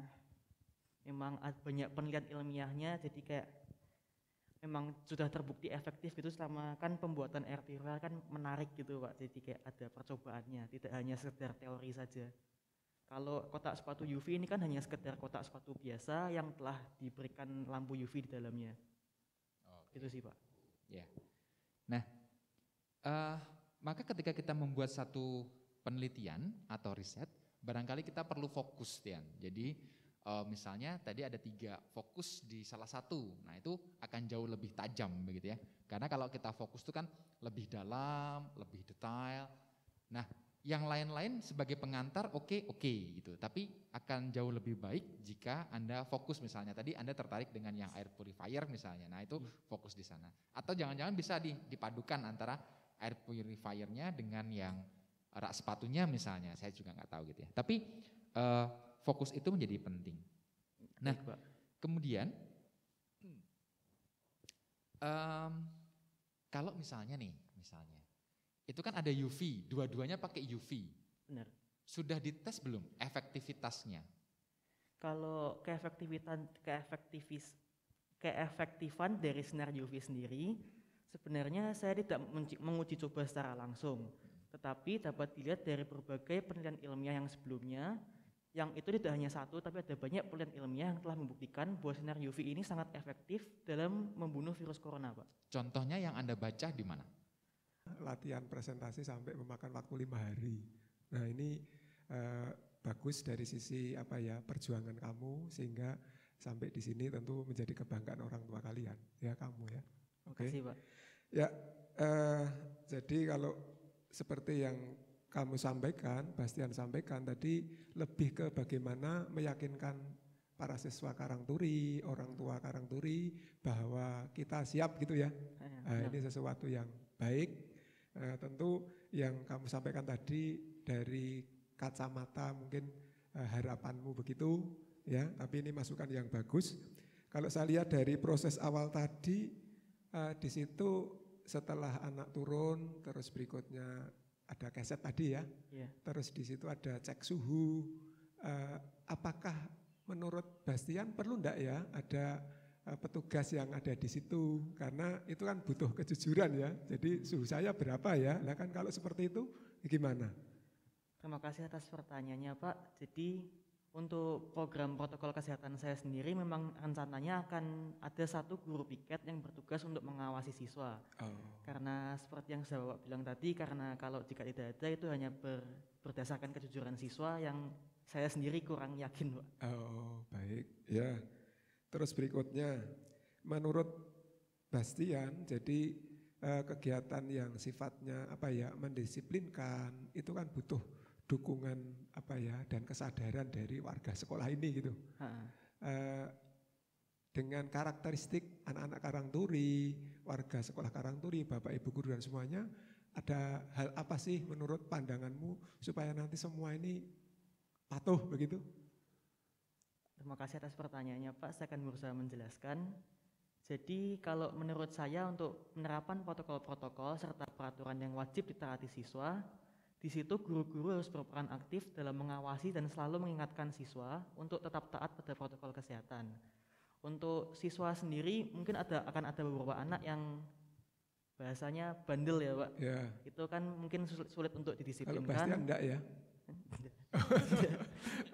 memang banyak penelitian ilmiahnya, jadi kayak memang sudah terbukti efektif gitu selama kan pembuatan air purifier kan menarik gitu, Pak. Jadi kayak ada percobaannya, tidak hanya sekedar teori saja. Kalau kotak sepatu UV ini kan hanya sekedar kotak sepatu biasa yang telah diberikan lampu UV di dalamnya. Itu sih, Pak. Ya. Nah, maka ketika kita membuat satu penelitian atau riset, barangkali kita perlu fokus, Tian. Jadi misalnya tadi ada 3 fokus di salah satu, nah itu akan jauh lebih tajam begitu ya. Karena kalau kita fokus itu kan lebih dalam, lebih detail. Nah, yang lain-lain sebagai pengantar oke gitu. Tapi akan jauh lebih baik jika Anda fokus, misalnya tadi Anda tertarik dengan yang air purifier misalnya. Nah, itu fokus di sana. Atau jangan-jangan bisa dipadukan antara air purifiernya dengan yang rak sepatunya misalnya. Saya juga nggak tahu gitu ya. Tapi fokus itu menjadi penting. Nah, kemudian kalau misalnya itu kan ada UV, dua-duanya pakai UV. Benar. Sudah dites belum efektivitasnya? Kalau keefektifan dari sinar UV sendiri, sebenarnya saya tidak menguji coba secara langsung, tetapi dapat dilihat dari berbagai penelitian ilmiah yang sebelumnya, yang itu tidak hanya satu, tapi ada banyak penelitian ilmiah yang telah membuktikan bahwa sinar UV ini sangat efektif dalam membunuh virus corona, Pak. Contohnya yang Anda baca di mana? Latihan presentasi sampai memakan waktu 5 hari. Nah, ini bagus dari sisi perjuangan kamu, sehingga sampai di sini tentu menjadi kebanggaan orang tua kalian, ya kamu ya. Oke. Makasih, Pak. Ya, jadi kalau seperti yang kamu sampaikan, Bastian sampaikan tadi, lebih ke bagaimana meyakinkan para siswa Karangturi, orang tua Karangturi bahwa kita siap gitu ya. Ini sesuatu yang baik. Tentu yang kamu sampaikan tadi dari kacamata mungkin harapanmu begitu ya, tapi ini masukan yang bagus. Kalau saya lihat dari proses awal tadi, di situ setelah anak turun, terus berikutnya ada keset tadi ya. Iya. Terus di situ ada cek suhu. Apakah menurut Bastian perlu enggak ya ada petugas yang ada di situ? Karena itu kan butuh kejujuran ya. Jadi suhu saya berapa ya? Nah kan kalau seperti itu gimana? Terima kasih atas pertanyaannya Pak. Jadi untuk program protokol kesehatan saya sendiri memang rencananya akan ada satu guru piket yang bertugas untuk mengawasi siswa. Karena seperti yang saya Bapak bilang tadi, karena kalau jika tidak ada itu hanya berdasarkan kejujuran siswa yang saya sendiri kurang yakin Pak. Oh baik ya. Terus berikutnya, menurut Bastian, jadi kegiatan yang sifatnya mendisiplinkan itu kan butuh dukungan dan kesadaran dari warga sekolah ini gitu. Dengan karakteristik anak-anak Karangturi, warga sekolah Karangturi, Bapak Ibu guru dan semuanya, ada hal apa sih menurut pandanganmu supaya nanti semua ini patuh begitu? Terima kasih atas pertanyaannya Pak, saya akan berusaha menjelaskan. Jadi kalau menurut saya untuk penerapan protokol-protokol serta peraturan yang wajib ditaati siswa, di situ guru-guru harus berperan aktif dalam mengawasi dan selalu mengingatkan siswa untuk tetap taat pada protokol kesehatan. Untuk siswa sendiri mungkin akan ada beberapa anak yang bahasanya bandel ya Pak. Ya. Itu kan mungkin sulit untuk didisiplinkan. Kalau Bastian enggak ya?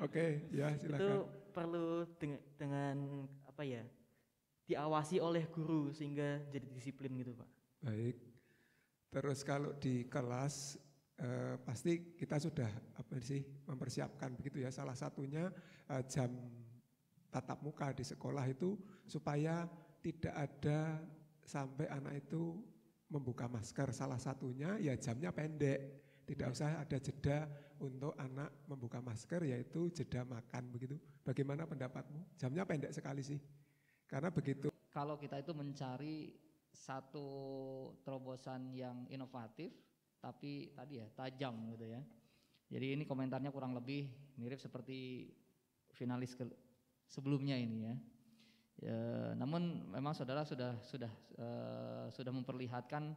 Oke, ya silakan. Itu perlu dengan diawasi oleh guru sehingga jadi disiplin gitu Pak. Baik. Terus kalau di kelas pasti kita sudah mempersiapkan begitu ya. Salah satunya jam tatap muka di sekolah itu supaya tidak ada sampai anak itu membuka masker. Salah satunya ya jamnya pendek. Tidak usah ada jeda untuk anak membuka masker, yaitu jeda makan begitu. Bagaimana pendapatmu? Jamnya pendek sekali sih. Karena begitu. Kalau kita itu mencari satu terobosan yang inovatif, tapi tadi ya tajam gitu ya. Jadi ini komentarnya kurang lebih mirip seperti finalis sebelumnya ini ya. Namun memang saudara sudah memperlihatkan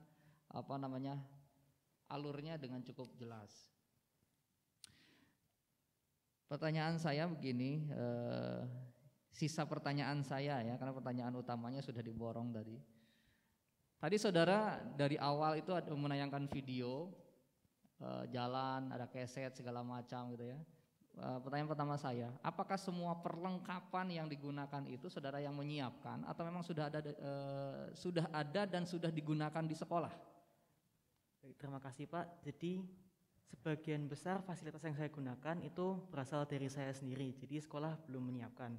alurnya dengan cukup jelas. Pertanyaan saya begini, sisa pertanyaan saya ya, karena pertanyaan utamanya sudah diborong tadi. Tadi saudara dari awal itu ada menayangkan video jalan, ada keset segala macam gitu ya. Pertanyaan pertama saya, apakah semua perlengkapan yang digunakan itu saudara yang menyiapkan atau memang sudah ada dan sudah digunakan di sekolah? Terima kasih Pak. Jadi sebagian besar fasilitas yang saya gunakan itu berasal dari saya sendiri. Jadi sekolah belum menyiapkan.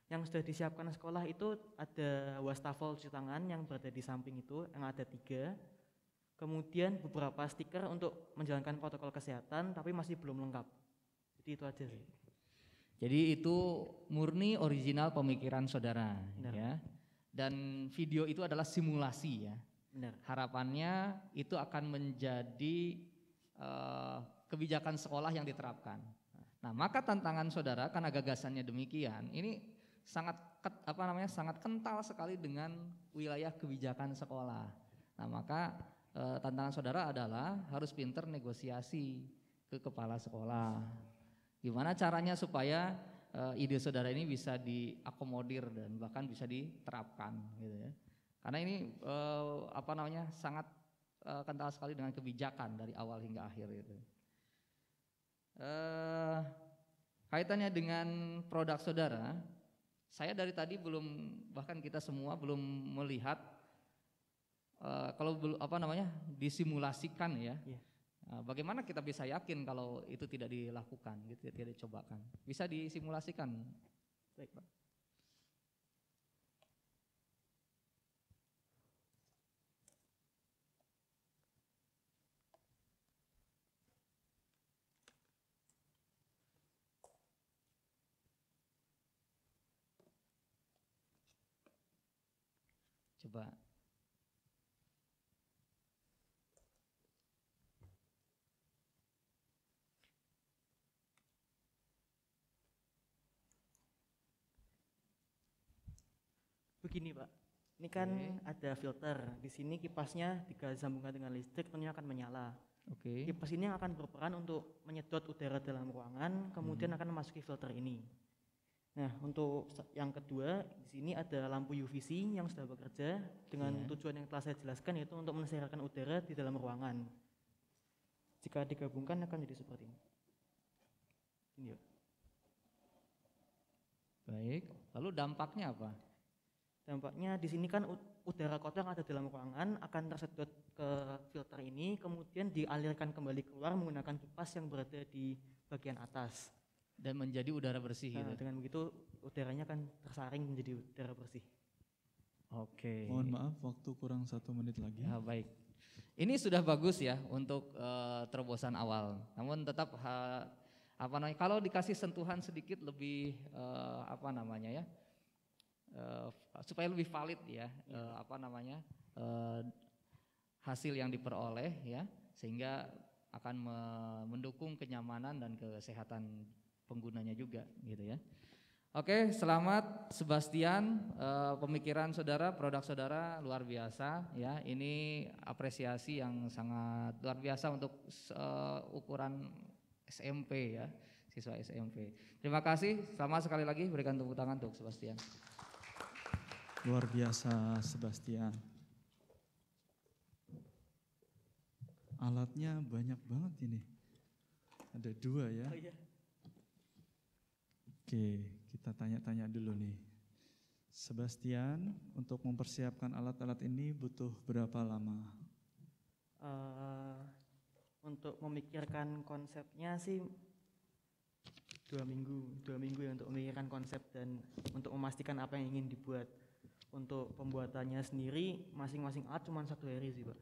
Yang sudah disiapkan sekolah itu ada wastafel cuci tangan yang berada di samping itu, yang ada 3. Kemudian beberapa stiker untuk menjalankan protokol kesehatan, tapi masih belum lengkap. Jadi itu aja sih. Jadi itu murni original pemikiran saudara. Ya. Dan video itu adalah simulasi ya. Benar. Harapannya itu akan menjadi kebijakan sekolah yang diterapkan. Nah, maka tantangan saudara karena gagasannya demikian, ini sangat kental sekali dengan wilayah kebijakan sekolah. Nah, maka tantangan saudara adalah harus pinter negosiasi ke kepala sekolah. Gimana caranya supaya ide saudara ini bisa diakomodir dan bahkan bisa diterapkan gitu ya. Karena ini sangat kental sekali dengan kebijakan dari awal hingga akhir itu. Kaitannya dengan produk saudara, saya dari tadi bahkan kita semua belum melihat disimulasikan ya. Bagaimana kita bisa yakin kalau itu tidak dilakukan, gitu, tidak dicobakan? Bisa disimulasikan. Baik, Pak. Coba. Begini Pak, ini kan ada filter. Di sini kipasnya jika disambungkan dengan listrik tentunya akan menyala. Oke. Kipas ini yang akan berperan untuk menyedot udara dalam ruangan, kemudian akan memasuki filter ini. Nah, untuk yang kedua, di sini ada lampu UVC yang sudah bekerja dengan tujuan yang telah saya jelaskan, yaitu untuk mensehatkan udara di dalam ruangan. Jika digabungkan akan jadi seperti ini. Ini ya. Baik, lalu dampaknya apa? Dampaknya di sini kan udara kotor yang ada dalam ruangan akan tersedot ke filter ini, kemudian dialirkan kembali keluar menggunakan kipas yang berada di bagian atas. Dan menjadi udara bersih gitu. Dengan begitu udaranya akan tersaring menjadi udara bersih. Oke. Mohon maaf, waktu kurang 1 menit lagi. Ya, baik. Ini sudah bagus ya untuk terobosan awal. Namun tetap kalau dikasih sentuhan sedikit lebih supaya lebih valid ya hasil yang diperoleh ya, sehingga akan mendukung kenyamanan dan kesehatan penggunanya juga gitu ya. Oke, selamat Sebastian, pemikiran saudara, produk saudara luar biasa ya. Ini apresiasi yang sangat luar biasa untuk ukuran SMP ya, siswa SMP. Terima kasih, selamat sekali lagi, berikan tepuk tangan untuk Sebastian. Luar biasa Sebastian. Alatnya banyak banget ini. Ada 2 ya. Oh, iya. Oke, kita tanya-tanya dulu nih. Sebastian, untuk mempersiapkan alat-alat ini butuh berapa lama? Untuk memikirkan konsepnya sih 2 minggu ya untuk memikirkan konsep dan untuk memastikan apa yang ingin dibuat. Untuk pembuatannya sendiri masing-masing alat cuma 1 hari sih, Pak.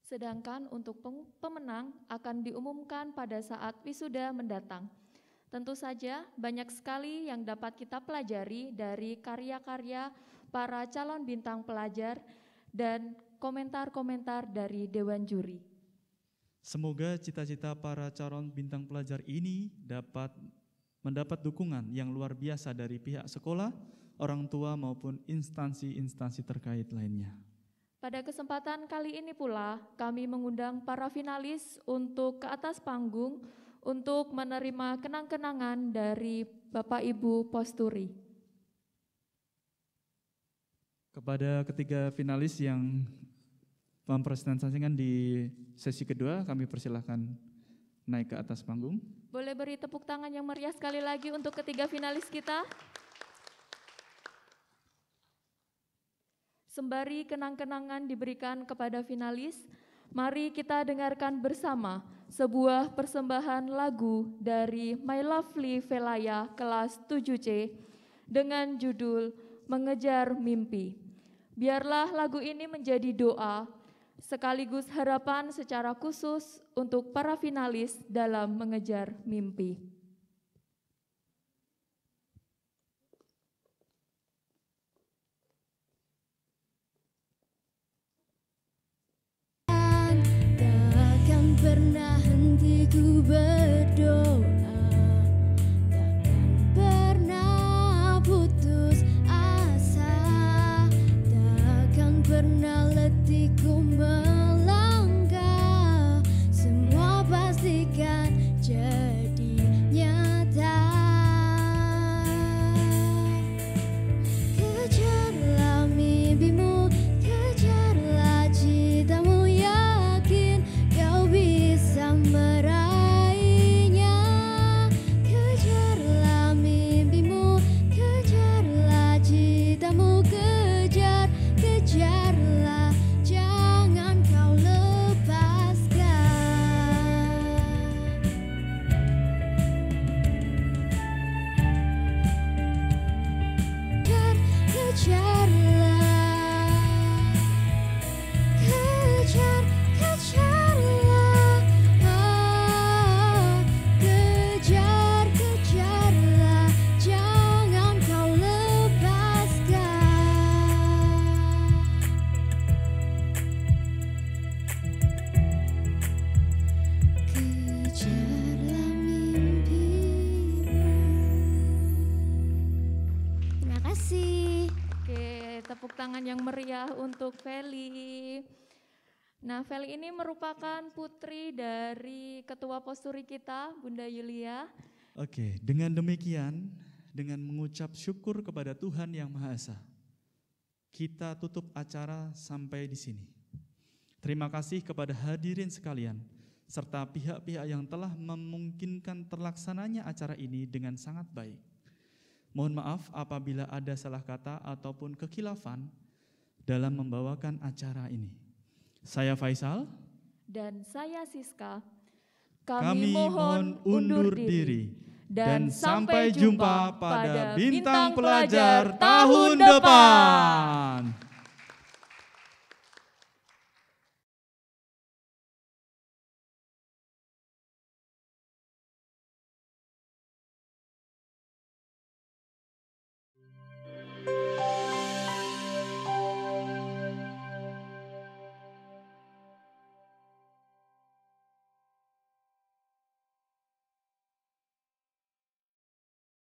Sedangkan untuk pemenang akan diumumkan pada saat wisuda mendatang. Tentu saja banyak sekali yang dapat kita pelajari dari karya-karya para calon bintang pelajar dan komentar-komentar dari Dewan Juri. Semoga cita-cita para calon bintang pelajar ini dapat mendapat dukungan yang luar biasa dari pihak sekolah, orang tua maupun instansi-instansi terkait lainnya. Pada kesempatan kali ini pula kami mengundang para finalis untuk ke atas panggung untuk menerima kenang-kenangan dari Bapak Ibu Posturi. Kepada ketiga finalis yang mempresentasikan di sesi kedua, kami persilahkan naik ke atas panggung. Boleh beri tepuk tangan yang meriah sekali lagi untuk ketiga finalis kita. Sembari kenang-kenangan diberikan kepada finalis, mari kita dengarkan bersama sebuah persembahan lagu dari My Lovely Velaya kelas 7C dengan judul Mengejar Mimpi. Biarlah lagu ini menjadi doa sekaligus harapan secara khusus untuk para finalis dalam mengejar mimpi. Pernah hentiku berdoa, takkan pernah putus asa, takkan pernah letihku melangkah, semua pastikan jadi nyata. Kejarlah mimpimu, kejarlah citamu, yakin kau bisa meraihnya. Kejarlah mimpimu, kejarlah citamu, kejarlah, jangan kau lepaskan. Kejarlah, jangan kau lepaskan. Kejarlah mimpimu. Terima kasih. Oke, tepuk tangan yang meriah untuk Feli. Nah, Feli ini merupakan putri dari Ketua Posturi kita, Bunda Yulia. Oke, dengan demikian, dengan mengucap syukur kepada Tuhan Yang Maha Esa, kita tutup acara sampai di sini. Terima kasih kepada hadirin sekalian, serta pihak-pihak yang telah memungkinkan terlaksananya acara ini dengan sangat baik. Mohon maaf apabila ada salah kata ataupun kekhilafan dalam membawakan acara ini. Saya Faisal. Dan saya Siska. Kami mohon undur diri. Dan sampai jumpa pada Bintang Pelajar tahun depan.